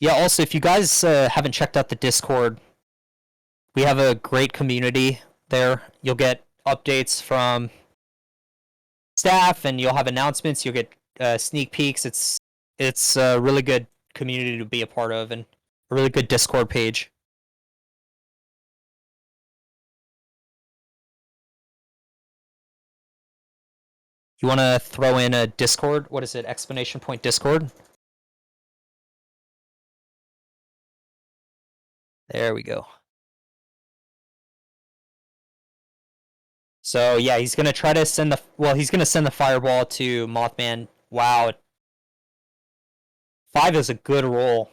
yeah, also, if you guys haven't checked out the Discord, we have a great community there. You'll get updates from staff, and you'll have announcements. You'll get sneak peeks. It's a really good community to be a part of, and a really good Discord page. You want to throw in a Discord? What is it? Explanation point Discord? There we go. So yeah, he's gonna try to send he's gonna send the fireball to Mothman. Wow. 5 is a good roll.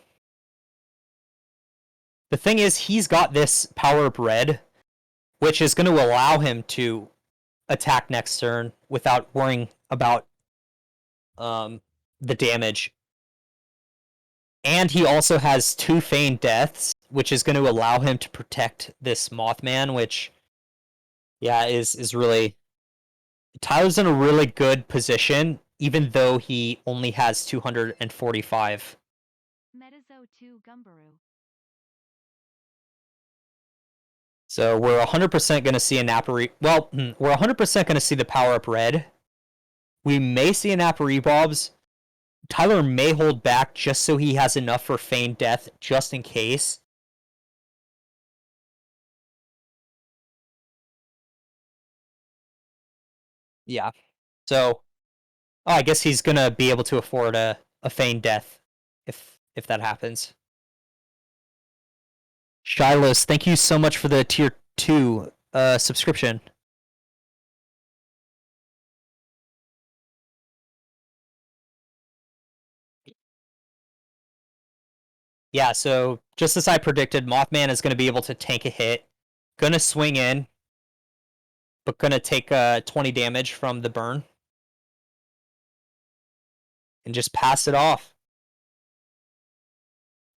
The thing is, he's got this power up red, which is going to allow him to attack next turn without worrying about the damage. And he also has 2 feigned deaths, which is going to allow him to protect this Mothman, which, yeah, is really... Tyler's in a really good position, even though he only has 245. MetaZo 2 Gumbaroo. So we're 100% going to see a Nappa well, we're 100% going to see the power up red. We may see a Nappa Rebobs. Tyler may hold back just so he has enough for feigned death, just in case. Yeah. So, I guess he's going to be able to afford a feigned death if that happens. Shilos, thank you so much for the tier 2 subscription. Yeah, so just as I predicted, Mothman is going to be able to tank a hit. Gonna swing in, but gonna take 20 damage from the burn. And just pass it off.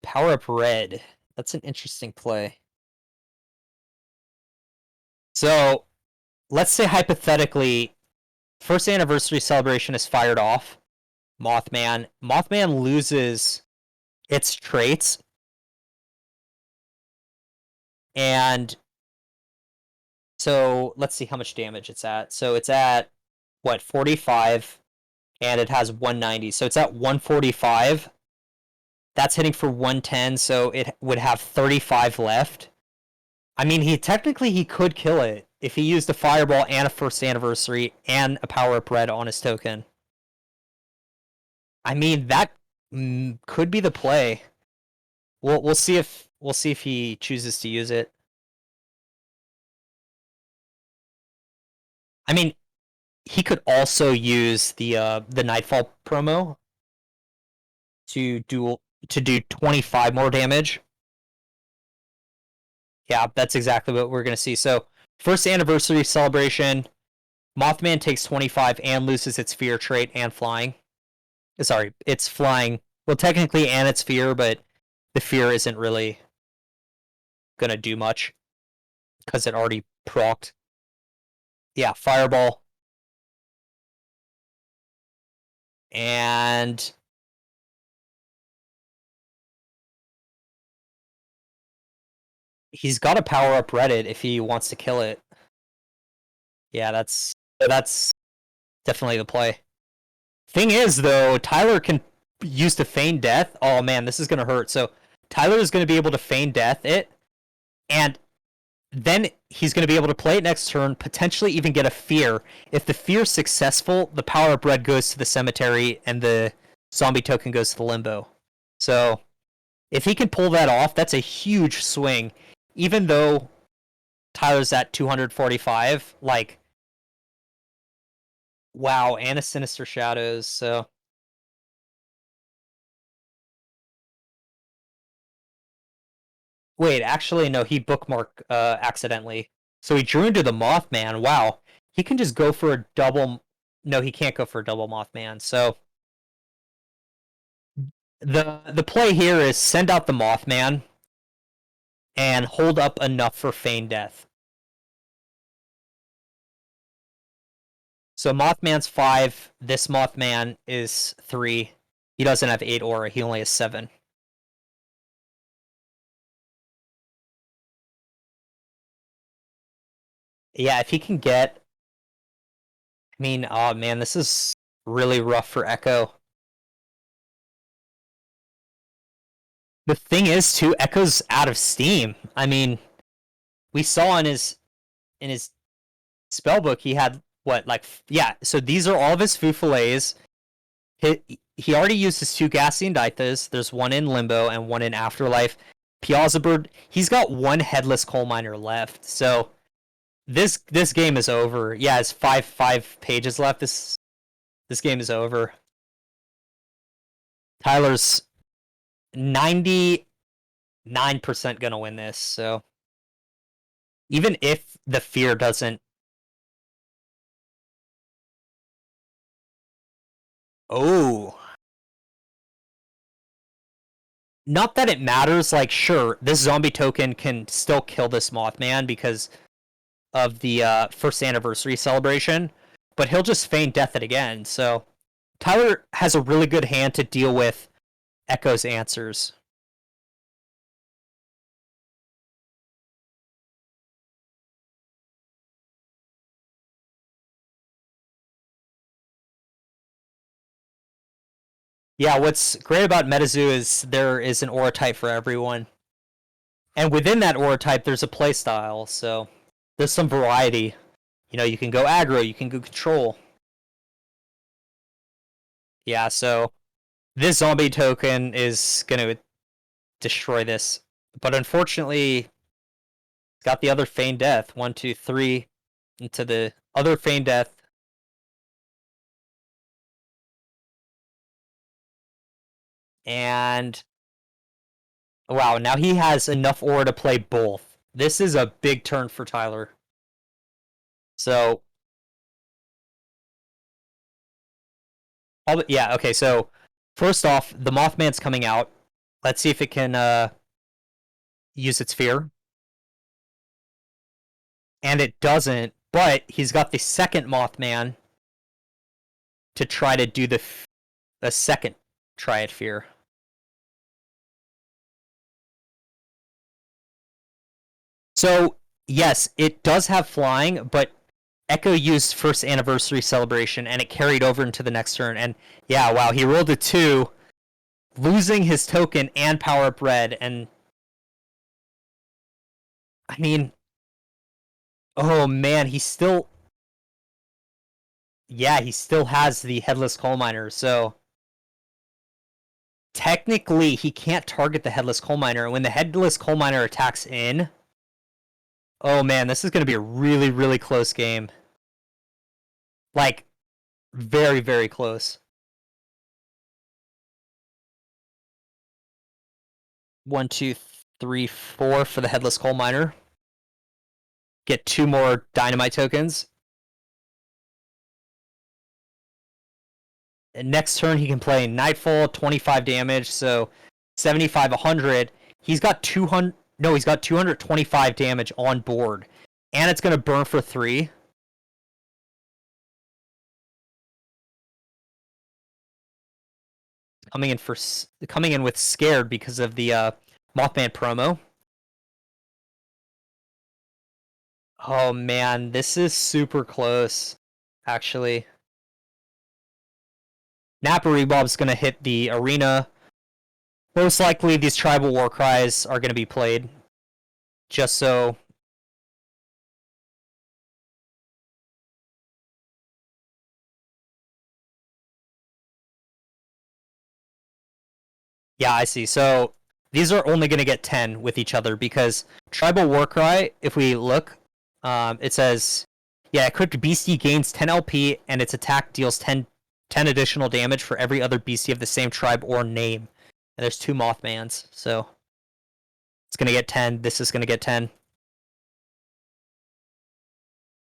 Power up red. That's an interesting play. So, let's say hypothetically, first anniversary celebration is fired off. Mothman. Mothman loses its traits. And so let's see how much damage it's at. So it's at what, 45, and it has 190. So it's at 145. That's hitting for 110, so it would have 35 left. I mean, he could kill it if he used a fireball and a first anniversary and a power up red on his token. I mean, that could be the play. We'll see if he chooses to use it. I mean, he could also use the Nightfall promo to do 25 more damage. Yeah, that's exactly what we're gonna see. So first anniversary celebration, Mothman takes 25 and loses its fear trait and flying. Sorry, it's flying. Well, technically, and its fear, but the fear isn't really gonna do much because it already procced. Yeah, fireball. And he's got to power up Reddit if he wants to kill it. Yeah, that's definitely the play. Thing is, though, Tyler can use to feign death. Oh man, this is gonna hurt. So Tyler is gonna be able to feign death it, and then he's gonna be able to play it next turn, potentially even get a fear. If the fear's successful, the power up red goes to the cemetery, and the zombie token goes to the limbo. So if he can pull that off, that's a huge swing. Even though Tyler's at 245, like, wow, and a Sinister Shadows, so. Wait, actually, no, he bookmarked accidentally. So he drew into the Mothman. Wow. He can just go for a double. No, he can't go for a double Mothman. So the play here is send out the Mothman and hold up enough for feign death. So Mothman's 5, this Mothman is 3. He doesn't have 8 aura, he only has 7. Yeah, if he can get... I mean, oh man, this is really rough for Echo. The thing is, too, Echo's out of steam. I mean, we saw in his spellbook he had what, like, yeah. So these are all of his Fufalays. He already used his 2 Gassiandithas. There's one in Limbo and one in Afterlife. Piazzabird, he's got 1 Headless Coal Miner left. So this game is over. Yeah, it's five pages left. This game is over. Tyler's 99% gonna win this. So even if the fear doesn't... Oh. Not that it matters, like, sure, this zombie token can still kill this Mothman because of the first anniversary celebration, but he'll just feign death it again. So Tyler has a really good hand to deal with Echo's answers. Yeah, what's great about MetaZoo is there is an aura type for everyone. And within that aura type, there's a playstyle, so there's some variety. You know, you can go aggro, you can go control. Yeah, so this zombie token is going to destroy this. But unfortunately, it's got the other feign death. 1, 2, 3 into the other feign death. And wow, now he has enough aura to play both. This is a big turn for Tyler. So, yeah, okay, so first off, the Mothman's coming out. Let's see if it can use its fear. And it doesn't, but he's got the second Mothman to try to do the second Triad Fear. So, yes, it does have flying, but Echo used first anniversary celebration and it carried over into the next turn. And yeah, wow, he rolled a 2, losing his token and power up red. And I mean, oh man, he still has the headless coal miner. So technically, he can't target the headless coal miner. When the headless coal miner attacks in, oh man, this is going to be a really, really close game. Like, very, very close. 1, 2, 3, 4 for the headless coal miner. Get 2 more dynamite tokens. And next turn, he can play Nightfall, 25 damage, so 75, 100. He's got 200. No, he's got 225 damage on board, and it's gonna burn for 3. Coming in with scared because of the Mothman promo. Oh man, this is super close, actually. Nappa Rebob's gonna hit the arena. Most likely, these tribal war cries are gonna be played, just so. Yeah, I see. So these are only going to get 10 with each other because Tribal Warcry, if we look, it says, yeah, equipped beastie gains 10 LP and its attack deals 10 additional damage for every other beastie of the same tribe or name. And there's 2 Mothmans, so it's going to get 10. This is going to get 10.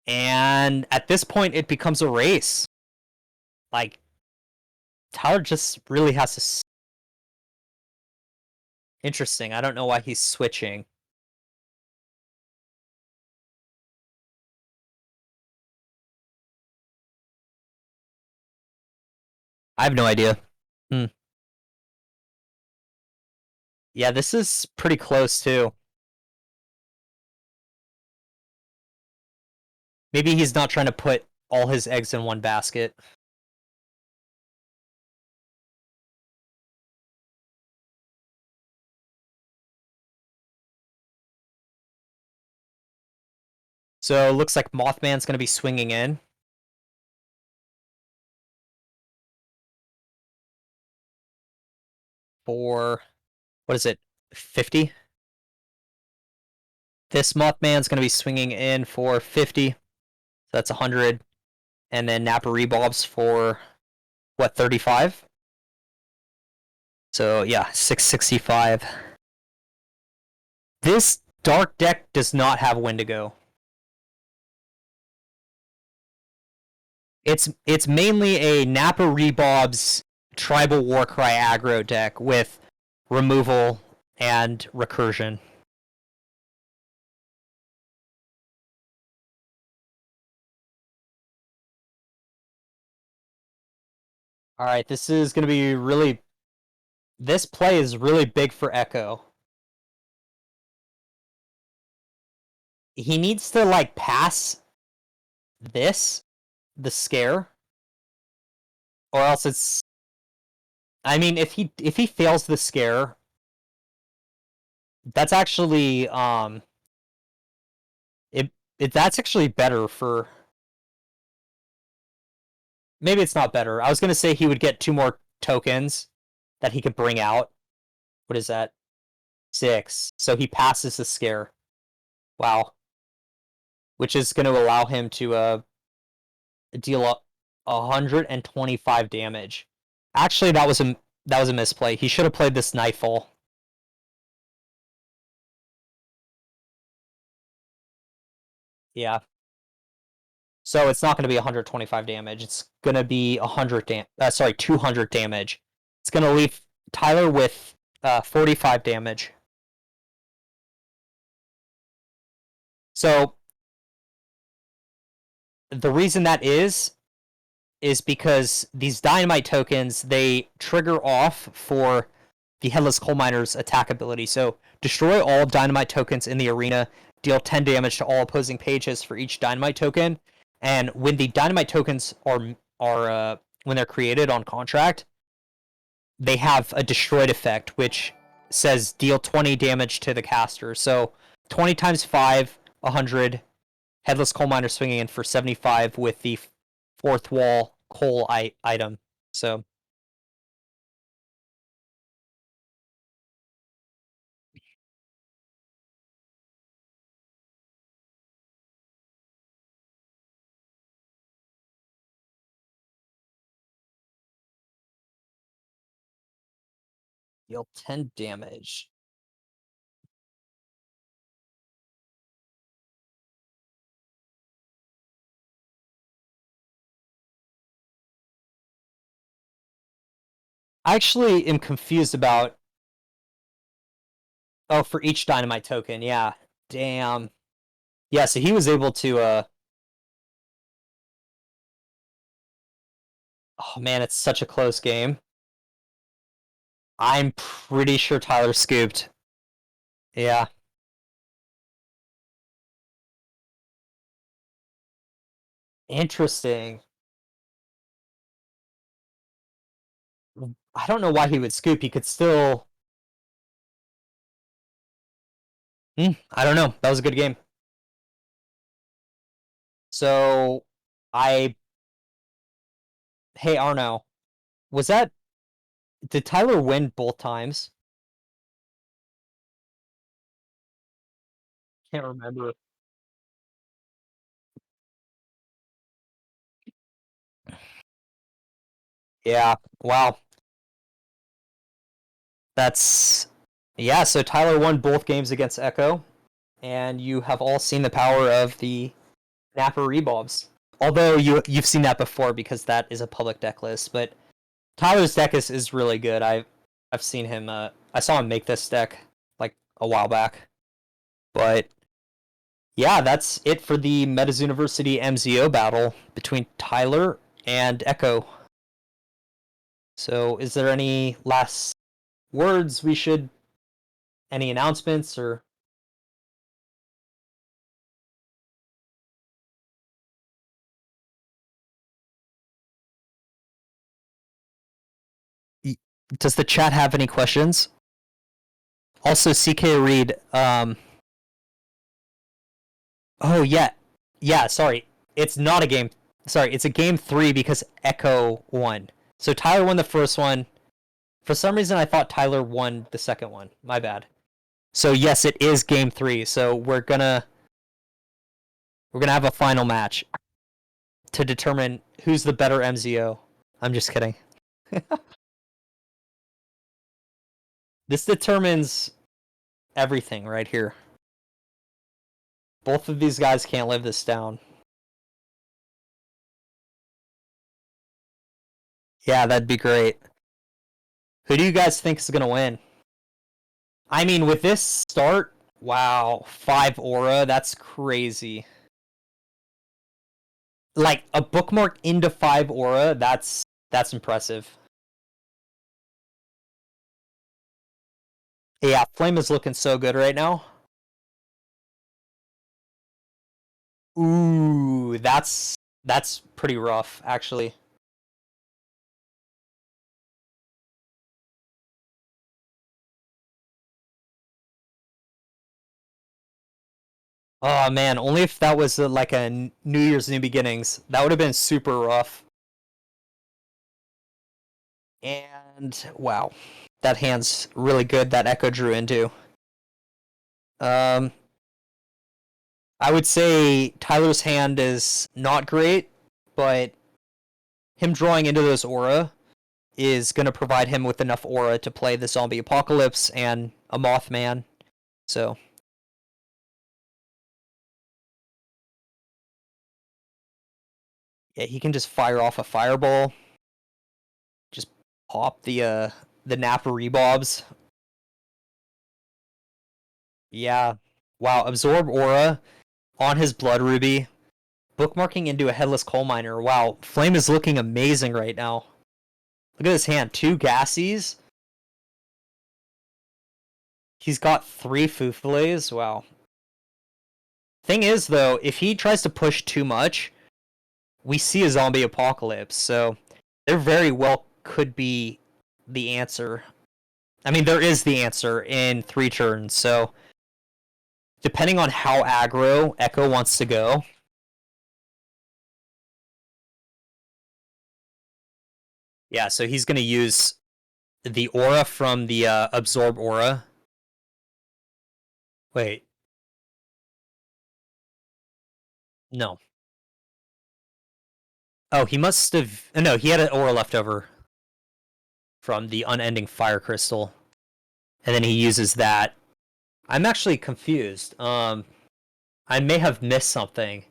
And at this point, it becomes a race. Like, Tyler just really has to. Interesting. I don't know why he's switching. I have no idea. Yeah, this is pretty close too. Maybe he's not trying to put all his eggs in one basket. So it looks like Mothman's going to be swinging in. For, what is it, 50? This Mothman's going to be swinging in for 50. So that's 100. And then Nappa Rebobs for, what, 35? So yeah, 665. This dark deck does not have Wendigo. It's mainly a Nappa Rebob's Tribal Warcry aggro deck with removal and recursion. Alright, this is going to be really. This play is really big for Echo. He needs to, like, pass this, the scare, or else it's. I mean, if he fails the scare, that's actually that's actually better for. Maybe it's not better. I was gonna say he would get 2 more tokens that he could bring out. What is that? 6. So he passes the scare. Wow. Which is going to allow him to deal 125 damage. Actually, that was a misplay. He should have played this Nightfall. Yeah. So it's not going to be 125 damage. It's going to be 200 damage. It's going to leave Tyler with 45 damage. So the reason that is because these dynamite tokens, they trigger off for the Headless Coal Miner's attack ability. So destroy all dynamite tokens in the arena, deal 10 damage to all opposing pages for each dynamite token. And when the dynamite tokens are when they're created on contract, they have a destroyed effect, which says deal 20 damage to the caster. So 20 times 5, 100. Headless Coal Miner swinging in for 75 with the fourth wall coal item. So deal 10 damage. I actually am confused about. Oh, for each dynamite token, yeah. Damn. Yeah, so he was able to oh man, it's such a close game. I'm pretty sure Tyler scooped. Yeah. Interesting. I don't know why he would scoop. He could still. I don't know. That was a good game. So, I. Hey, Arno. Was that. Did Tyler win both times? Can't remember. Yeah. Wow. That's. Yeah, so Tyler won both games against Echo, and you have all seen the power of the Napa Rebobs. Although you've seen that before because that is a public deck list, but Tyler's deck is really good. I've seen him. I saw him make this deck like a while back, but yeah, that's it for the MetaZooniversity MZO battle between Tyler and Echo. So, is there any last words we should? Any announcements or? Does the chat have any questions? Also, CK Reed. Oh yeah, yeah. Sorry, it's not a game. Sorry, it's a game 3 because Echo won. So Tyler won the first one. For some reason, I thought Tyler won the second one. My bad. So yes, it is game 3. So we're gonna have a final match to determine who's the better MZO. I'm just kidding. This determines everything right here. Both of these guys can't live this down. Yeah, that'd be great. Who do you guys think is gonna win? I mean, with this start, wow, 5 aura, that's crazy. Like a bookmark into 5 aura, that's impressive. Yeah, Flame is looking so good right now. Ooh, that's pretty rough, actually. Oh man, only if that was like a New Year's New Beginnings. That would have been super rough. And wow, that hand's really good that Echo drew into. Um, I would say Tyler's hand is not great, but him drawing into those aura is going to provide him with enough aura to play the Zombie Apocalypse and a Mothman. So, yeah, he can just fire off a fireball, just pop the Napa Rebobs. Yeah. Wow, absorb aura on his Blood Ruby, bookmarking into a Headless Coal Miner. Wow, Flame is looking amazing right now. Look at his hand, 2 Gassies. He's got 3 Foufles. Wow. Thing is, though, if he tries to push too much, we see a zombie apocalypse, so there very well could be the answer. I mean, there is the answer in 3 turns, so depending on how aggro Echo wants to go. Yeah, so he's going to use the aura from the absorb aura. Wait. No. Oh, he must have... No, he had an aura left over from the unending fire crystal. And then he uses that. I'm actually confused. I may have missed something.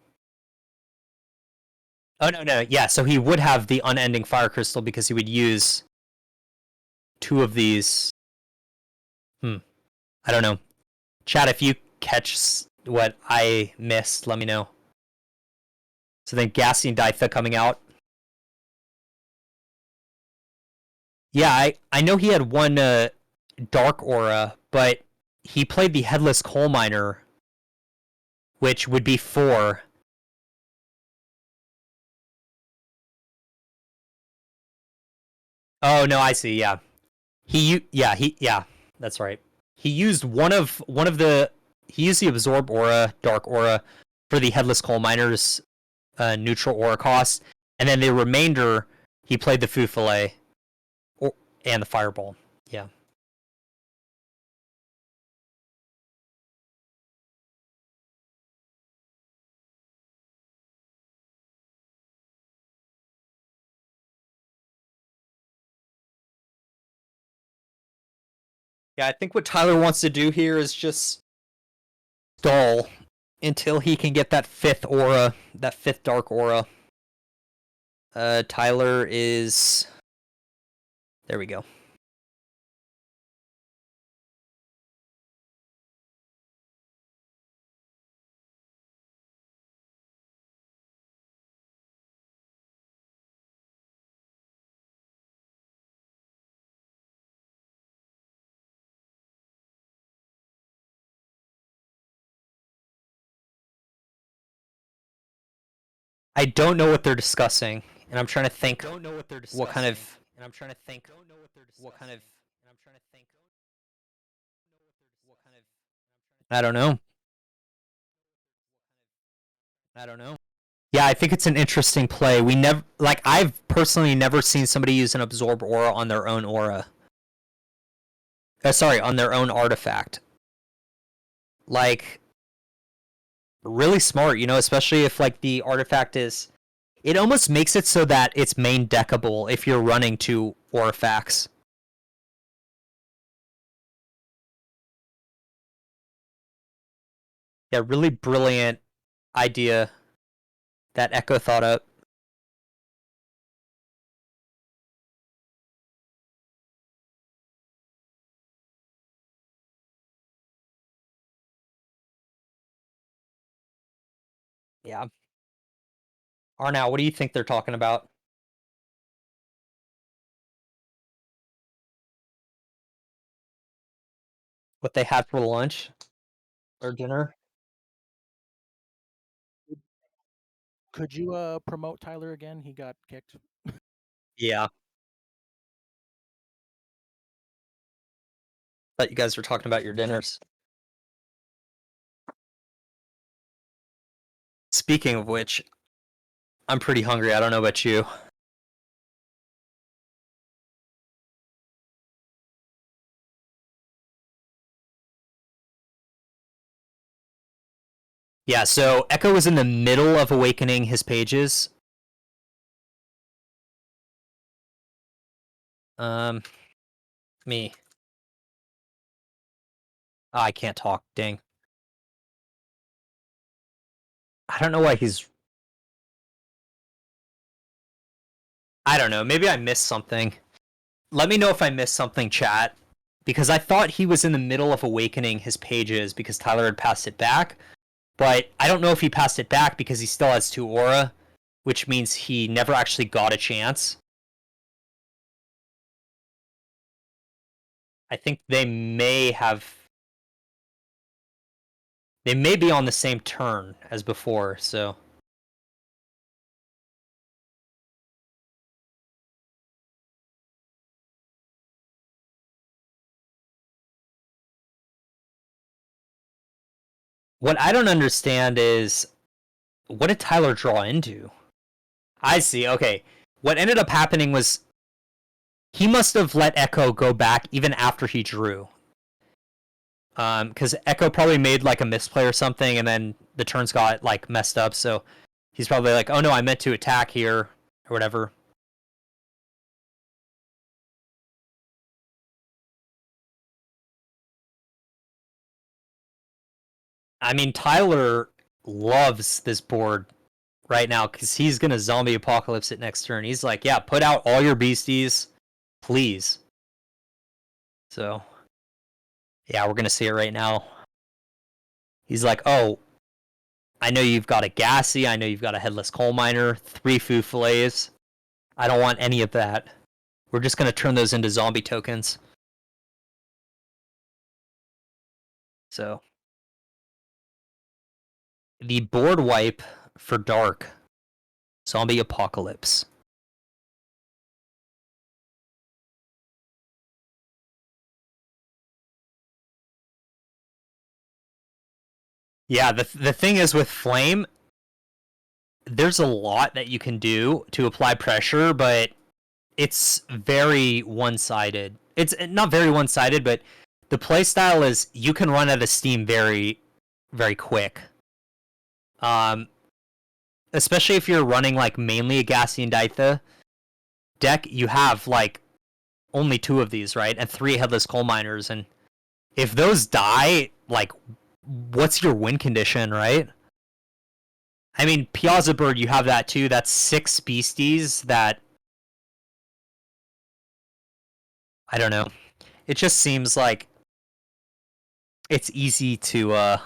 Oh, no. Yeah, so he would have the unending fire crystal because he would use 2 of these. I don't know. Chat, if you catch what I missed, let me know. So then Gassy and Ditha coming out. Yeah, I know he had one dark aura, but he played the Headless Coal Miner, which would be 4. Oh no, I see. Yeah, that's right. He used one of the he used the absorb aura, dark aura, for the Headless Coal Miner's neutral aura cost, and then the remainder he played the Fufale and the Fireball. Yeah. Yeah, I think what Tyler wants to do here is just stall until he can get that 5th aura, that 5th dark aura. Tyler is... There we go. I don't know what they're discussing, and I'm trying to think what kind of... I don't know. Yeah, I think it's an interesting play. We never... Like, I've personally never seen somebody use an absorb aura on their own aura. Sorry, on their own artifact. Like, really smart, you know, especially if, like, the artifact is... It almost makes it so that it's main deckable if you're running 2 artifacts. Yeah, really brilliant idea that Echo thought up. Yeah. Arnow, what do you think they're talking about? What they had for lunch or dinner? Could you promote Tyler again? He got kicked. Yeah. Thought you guys were talking about your dinners. Speaking of which, I'm pretty hungry. I don't know about you. Yeah, so Echo was in the middle of awakening his pages. Me. Oh, I can't talk. Dang. I don't know why he's... I don't know. Maybe I missed something. Let me know if I missed something, chat. Because I thought he was in the middle of awakening his pages because Tyler had passed it back. But I don't know if he passed it back because he still has 2 aura, which means he never actually got a chance. I think they may have They may be on the same turn as before, so. What I don't understand is, what did Tyler draw into? I see, okay. What ended up happening was he must have let Echo go back even after he drew. Because Echo probably made like a misplay or something, and then the turns got like messed up, so he's probably like, oh no, I meant to attack here, or whatever. I mean, Tyler loves this board right now because he's gonna zombie apocalypse it next turn. He's like, yeah, put out all your beasties, please. So, yeah, we're gonna see it right now. He's like, oh, I know you've got a Gassy, I know you've got a Headless Coal Miner, 3 Foo Fillets. I don't want any of that. We're just gonna turn those into zombie tokens. So, the board wipe for Dark, Zombie Apocalypse. Yeah, the thing is with Flame, there's a lot that you can do to apply pressure, but it's very one-sided. It's not very one-sided, but the playstyle is you can run out of steam very, very quick. Especially if you're running like mainly a Gassian Ditha deck, you have like only 2 of these, right? And 3 Headless Coal Miners, and if those die, like, what's your win condition, right? I mean, Piazza Bird, you have that too. That's 6 beasties that, I don't know. It just seems like it's easy to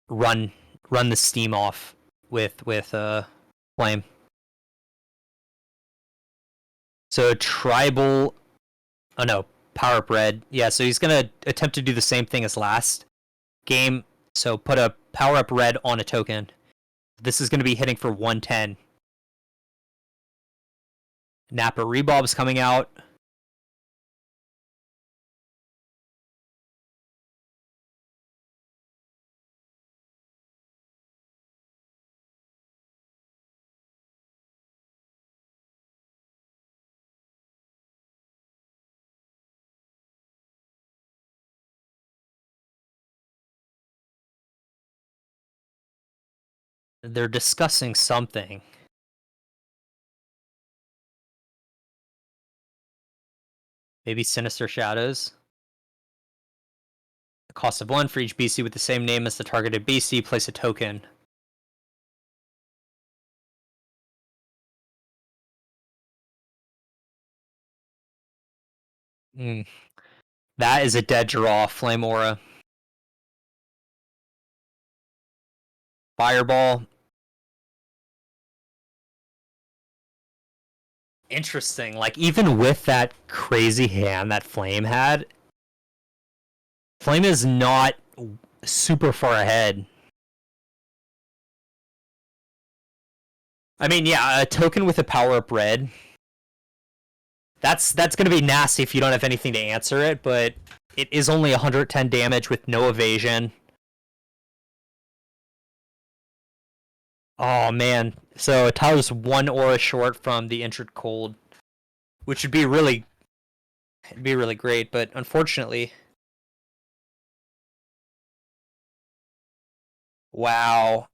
run the steam off with Flame. So tribal, oh no, power up red. Yeah, so he's gonna attempt to do the same thing as last game. So put a power up red on a token. This is gonna be hitting for 110. Napa Rebob's coming out. They're discussing something. Maybe Sinister Shadows. The cost of 1 for each BC with the same name as the targeted BC. Place a token. That is a dead draw. Flame Aura. Fireball. Interesting. Like, even with that crazy hand that Flame had, Flame is not super far ahead. I mean, yeah, a token with a power-up red. That's gonna be nasty if you don't have anything to answer it, but it is only 110 damage with no evasion. Oh man. So Tyler's 1 aura short from the Injured Cold, which would be really great, but unfortunately. Wow.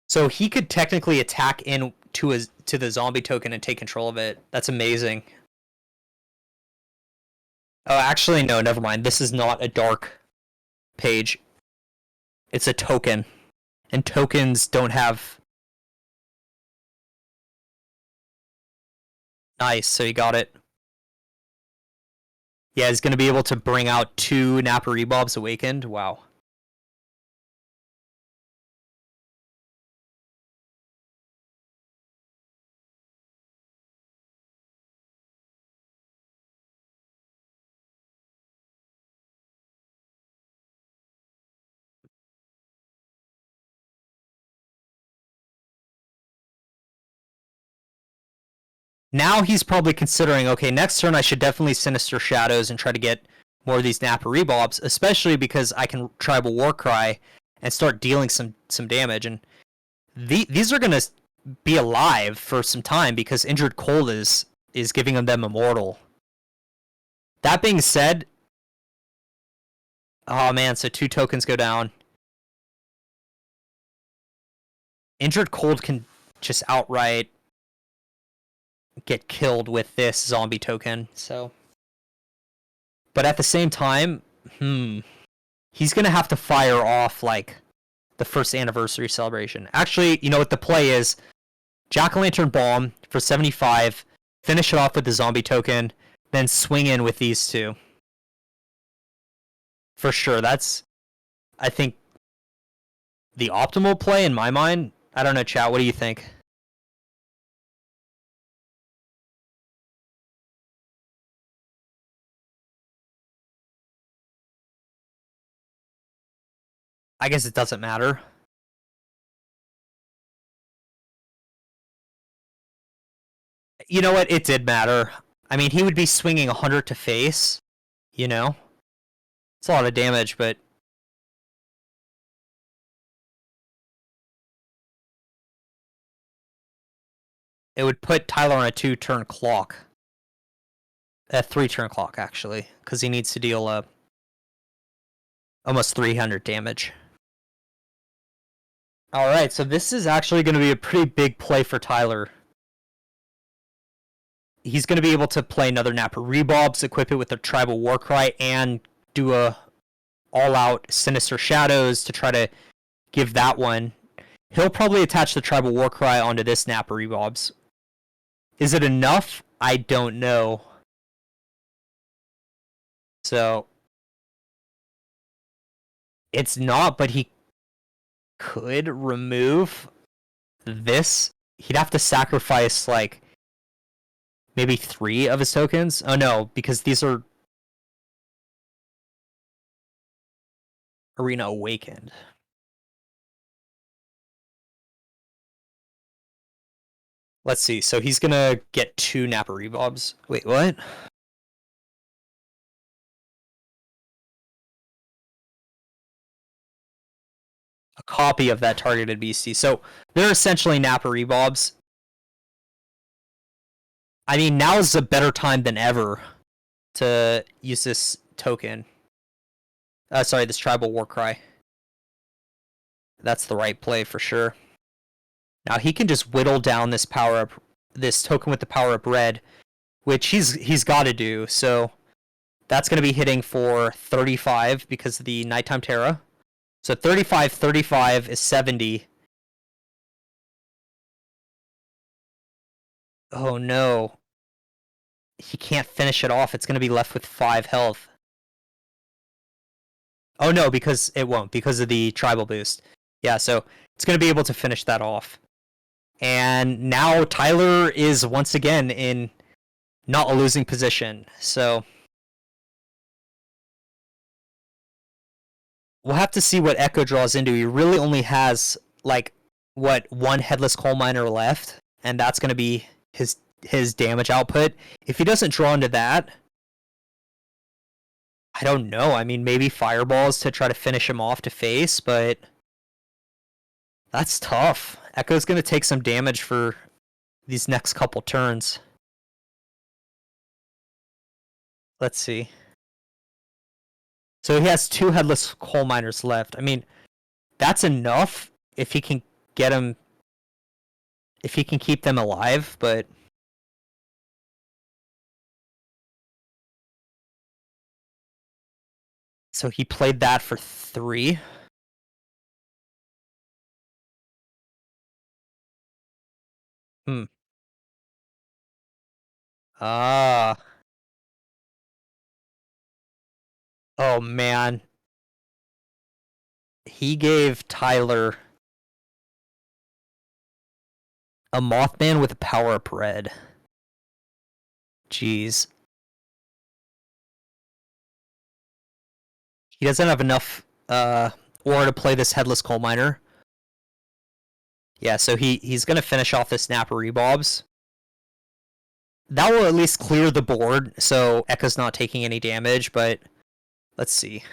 So he could technically attack in to the zombie token and take control of it. That's amazing. Oh, actually, no, never mind. This is not a dark page. It's a token. And tokens don't have... Nice, so you got it. Yeah, he's going to be able to bring out 2 Napa Rebobs Awakened. Wow. Now he's probably considering, okay, next turn I should definitely Sinister Shadows and try to get more of these Napa Rebobs, especially because I can Tribal Warcry and start dealing some damage. And these are going to be alive for some time because Injured Cold is giving them Immortal. That being said, oh man, so 2 tokens go down. Injured Cold can just outright get killed with this zombie token, so. But at the same time, he's gonna have to fire off like the first anniversary celebration. Actually, you know what the play is? Jack-o'-lantern bomb for 75, finish it off with the zombie token, then swing in with these 2. For sure, that's, I think, the optimal play in my mind. I don't know, chat, what do you think? I guess it doesn't matter. You know what? It did matter. I mean, he would be swinging 100 to face, you know? It's a lot of damage, but... it would put Tyler on a 2-turn clock. A 3-turn clock, actually, because he needs to deal almost 300 damage. Alright, so this is actually going to be a pretty big play for Tyler. He's going to be able to play another Napa Rebobs, equip it with a Tribal Warcry, and do a all-out Sinister Shadows to try to give that one. He'll probably attach the Tribal Warcry onto this Napa Rebobs. Is it enough? I don't know. So, it's not, but he could remove this. He'd have to sacrifice, like, maybe 3 of his tokens. Oh no, because these are Arena Awakened. Let's see, so he's gonna get 2 Napa Rebobs. Wait, what? A copy of that targeted beastie. So they're essentially Napa Rebobs. I mean, now is a better time than ever to use this token. Sorry, this Tribal Warcry. That's the right play for sure. Now he can just whittle down this power up, this token with the power up red, which he's got to do. So that's going to be hitting for 35 because of the Nighttime Terra. So 35 is 70. Oh no. He can't finish it off. It's going to be left with 5 health. Oh no, because it won't, because of the tribal boost. Yeah, so it's going to be able to finish that off. And now Tyler is once again in not a losing position. So we'll have to see what Echo draws into. He really only has, like, what, 1 Headless Coal Miner left, and that's going to be his damage output. If he doesn't draw into that, I don't know. I mean, maybe Fireballs to try to finish him off to face, but that's tough. Echo's going to take some damage for these next couple turns. Let's see. So he has 2 Headless Coal Miners left. I mean, that's enough if he can get them, if he can keep them alive, but so he played that for 3. Ah. Oh man. He gave Tyler a Mothman with a power up red. Jeez. He doesn't have enough ore to play this Headless Coal Miner. Yeah, so he's gonna finish off this Napa Rebobs. that will at least clear the board, so Echo's not taking any damage, but let's see.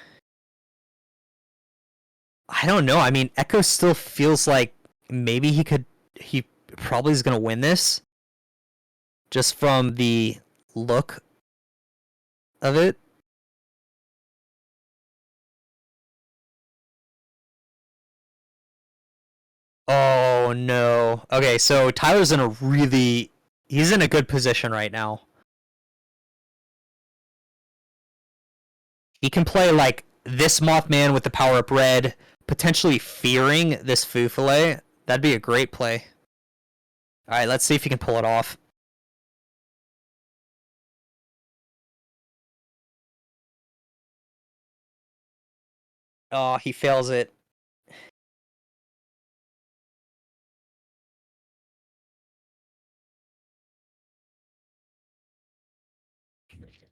I don't know. I mean, Echo still feels like maybe he probably is going to win this just from the look of it. Oh no. Okay, so Tyler's in a he's in a good position right now. He can play like this Mothman with the power up red, potentially fearing this Fufale. That'd be a great play. Alright, let's see if he can pull it off. Oh, he fails it.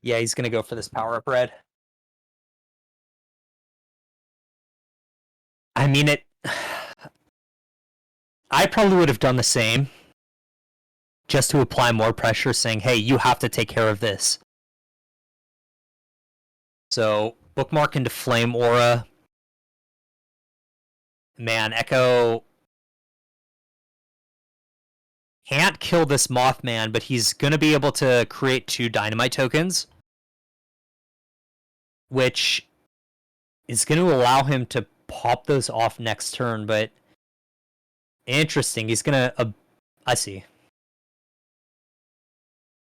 Yeah, he's gonna go for this power up red. I mean it. I probably would have done the same. Just to apply more pressure, saying, hey, you have to take care of this. So, bookmark into Flame Aura. Man, Echo can't kill this Mothman, but he's gonna be able to create 2 Dynamite tokens, which is going to allow him to pop those off next turn, but interesting. He's going to... I see.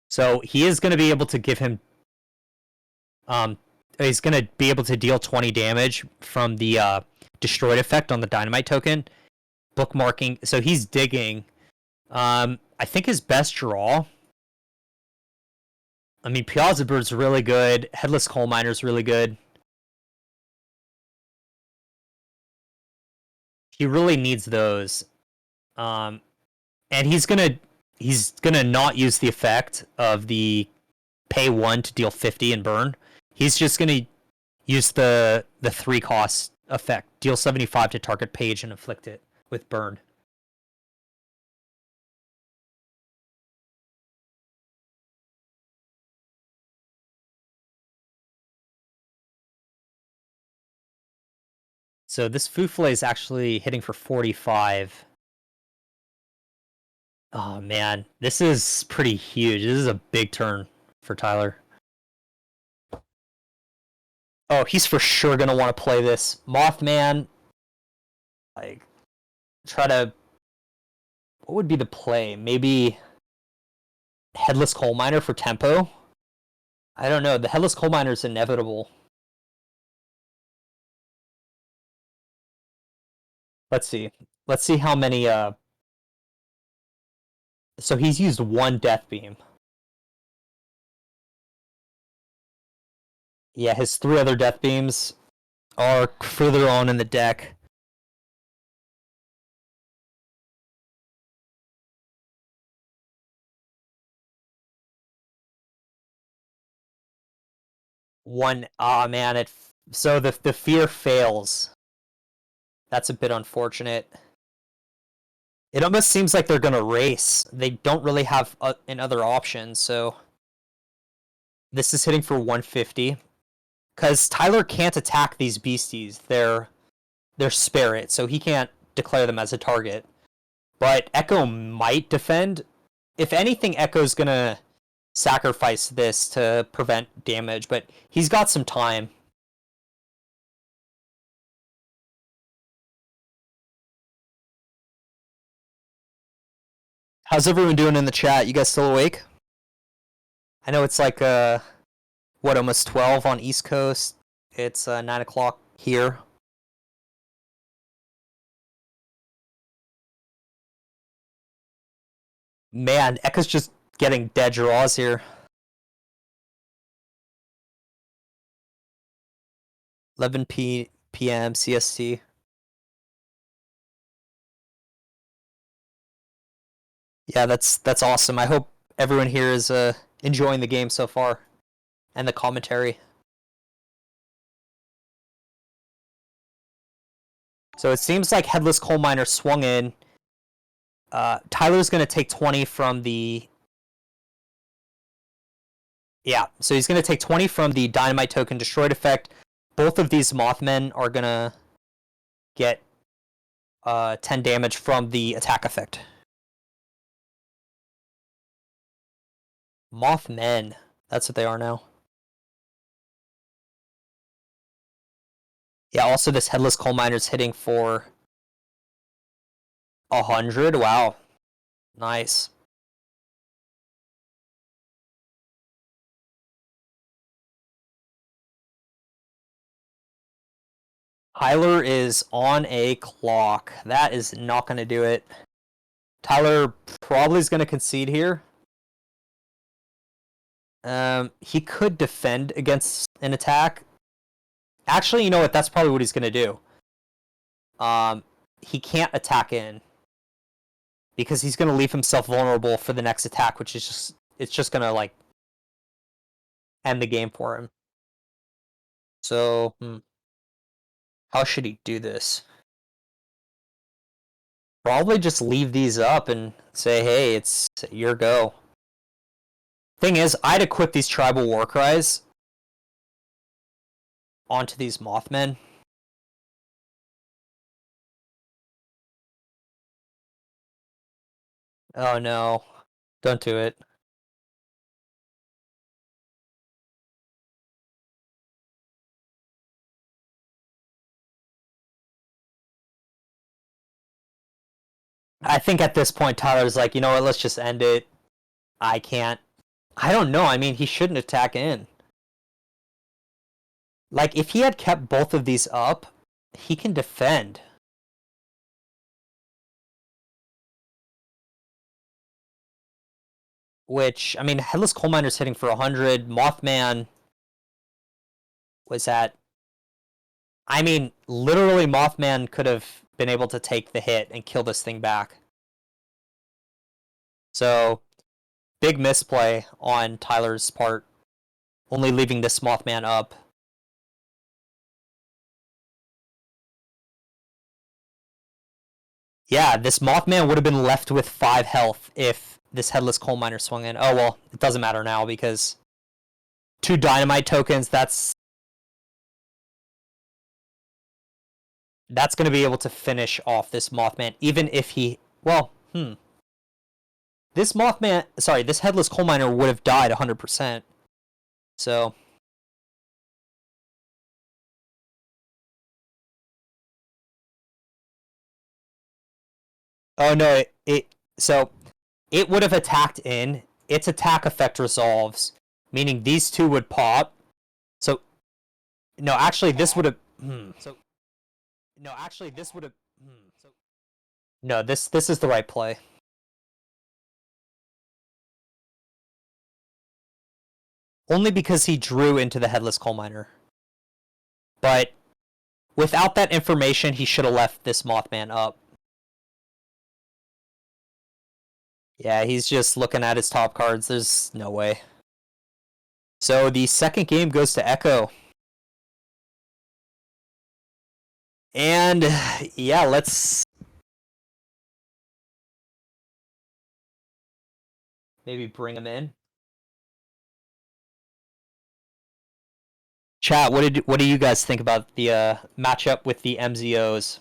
So he is going to be able to give him... he's going to be able to deal 20 damage from the destroyed effect on the Dynamite token. Bookmarking. So he's digging. I think his best draw... I mean, Piazza Bird's really good. Headless Coal Miner's really good. He really needs those. And he's gonna not use the effect of the pay 1 to deal 50 and burn. He's just gonna use the 3 cost effect. Deal 75 to target page and inflict it with burn. So this Fufale is actually hitting for 45. Oh man, this is pretty huge. This is a big turn for Tyler. Oh, he's for sure gonna want to play this. Mothman. Like, try to... What would be the play? Maybe Headless Coal Miner for tempo? I don't know. The Headless Coal Miner is inevitable. Let's see. Let's see how many... So he's used 1 Death Beam. Yeah, his 3 other Death Beams are further on in the deck. Man, so the fear fails. That's a bit unfortunate. It almost seems like they're gonna race. They don't really have another option, so this is hitting for 150. Because Tyler can't attack these beasties. They're spirit, so he can't declare them as a target. But Echo might defend. If anything, Echo's gonna sacrifice this to prevent damage, but he's got some time. How's everyone doing in the chat? You guys still awake? I know it's like what, almost 12 on East Coast. It's 9 o'clock here. Man, Echo's just getting dead draws here. 11 p.m. CST. Yeah, that's awesome. I hope everyone here is enjoying the game so far and the commentary. So it seems like Headless Coal Miner swung in. Tyler's going to take 20 from the Yeah, so he's going to take 20 from the Dynamite Token Destroyed effect. Both of these Mothmen are going to get 10 damage from the attack effect. Mothmen. That's what they are now. Yeah, also this Headless Coal Miner's hitting for 100. Wow. Nice. Tyler is on a clock. That is not going to do it. Tyler probably is going to concede here. He could defend against an attack. Actually, you know what? That's probably what he's going to do. He can't attack in because he's going to leave himself vulnerable for the next attack, which is just going to like end the game for him. So, how should he do this? Probably just leave these up and say, hey, it's your go. Thing is, I'd equip these tribal war cries onto these Mothmen. Oh no, don't do it. I think at this point, Tyler's like, you know what, let's just end it. I can't. I don't know. I mean, he shouldn't attack in. Like, if he had kept both of these up, he can defend. Which, I mean, Headless Coal Miner's hitting for 100. Mothman was at... I mean, literally, Mothman could have been able to take the hit and kill this thing back. So, big misplay on Tyler's part. Only leaving this Mothman up. Yeah, this Mothman would have been left with 5 health if this Headless Coal Miner swung in. Oh, well, it doesn't matter now because 2 Dynamite tokens, that's going to be able to finish off this Mothman, even if he... Well, This Mothman... Sorry, this Headless Coal Miner would have died 100%. So... Oh, no, so, it would have attacked in. Its attack effect resolves, meaning these 2 would pop. So... No, actually, this would have... No, actually, this would have... No, this is the right play. Only because he drew into the Headless Coal Miner. But without that information, he should have left this Mothman up. Yeah, he's just looking at his top cards. There's no way. So the second game goes to Echo. And yeah, let's maybe bring him in. Chat, what do you guys think about the matchup with the MZOs?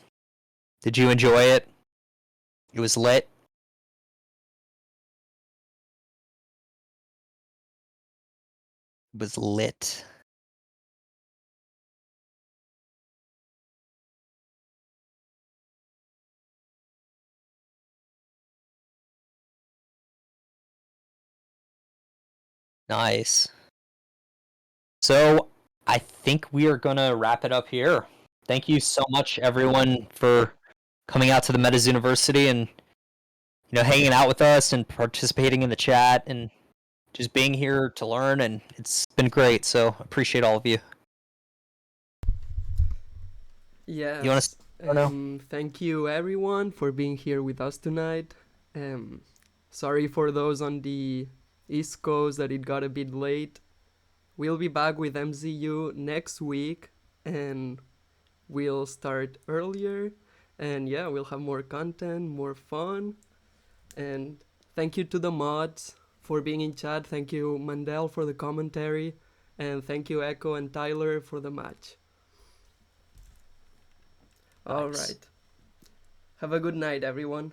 Did you enjoy it? It was lit. It was lit. Nice. So I think we are gonna wrap it up here. Thank you so much, everyone, for coming out to the MetaZooniversity and hanging out with us and participating in the chat and just being here to learn. And it's been great. So appreciate all of you. Yes. You want to? Thank you everyone for being here with us tonight. Sorry for those on the East Coast that it got a bit late. We'll be back with MZU next week and we'll start earlier. And yeah, we'll have more content, more fun. And thank you to the mods for being in chat. Thank you, Mandel, for the commentary. And thank you, Echo and Tyler, for the match. All Nice. right. Have a good night, everyone.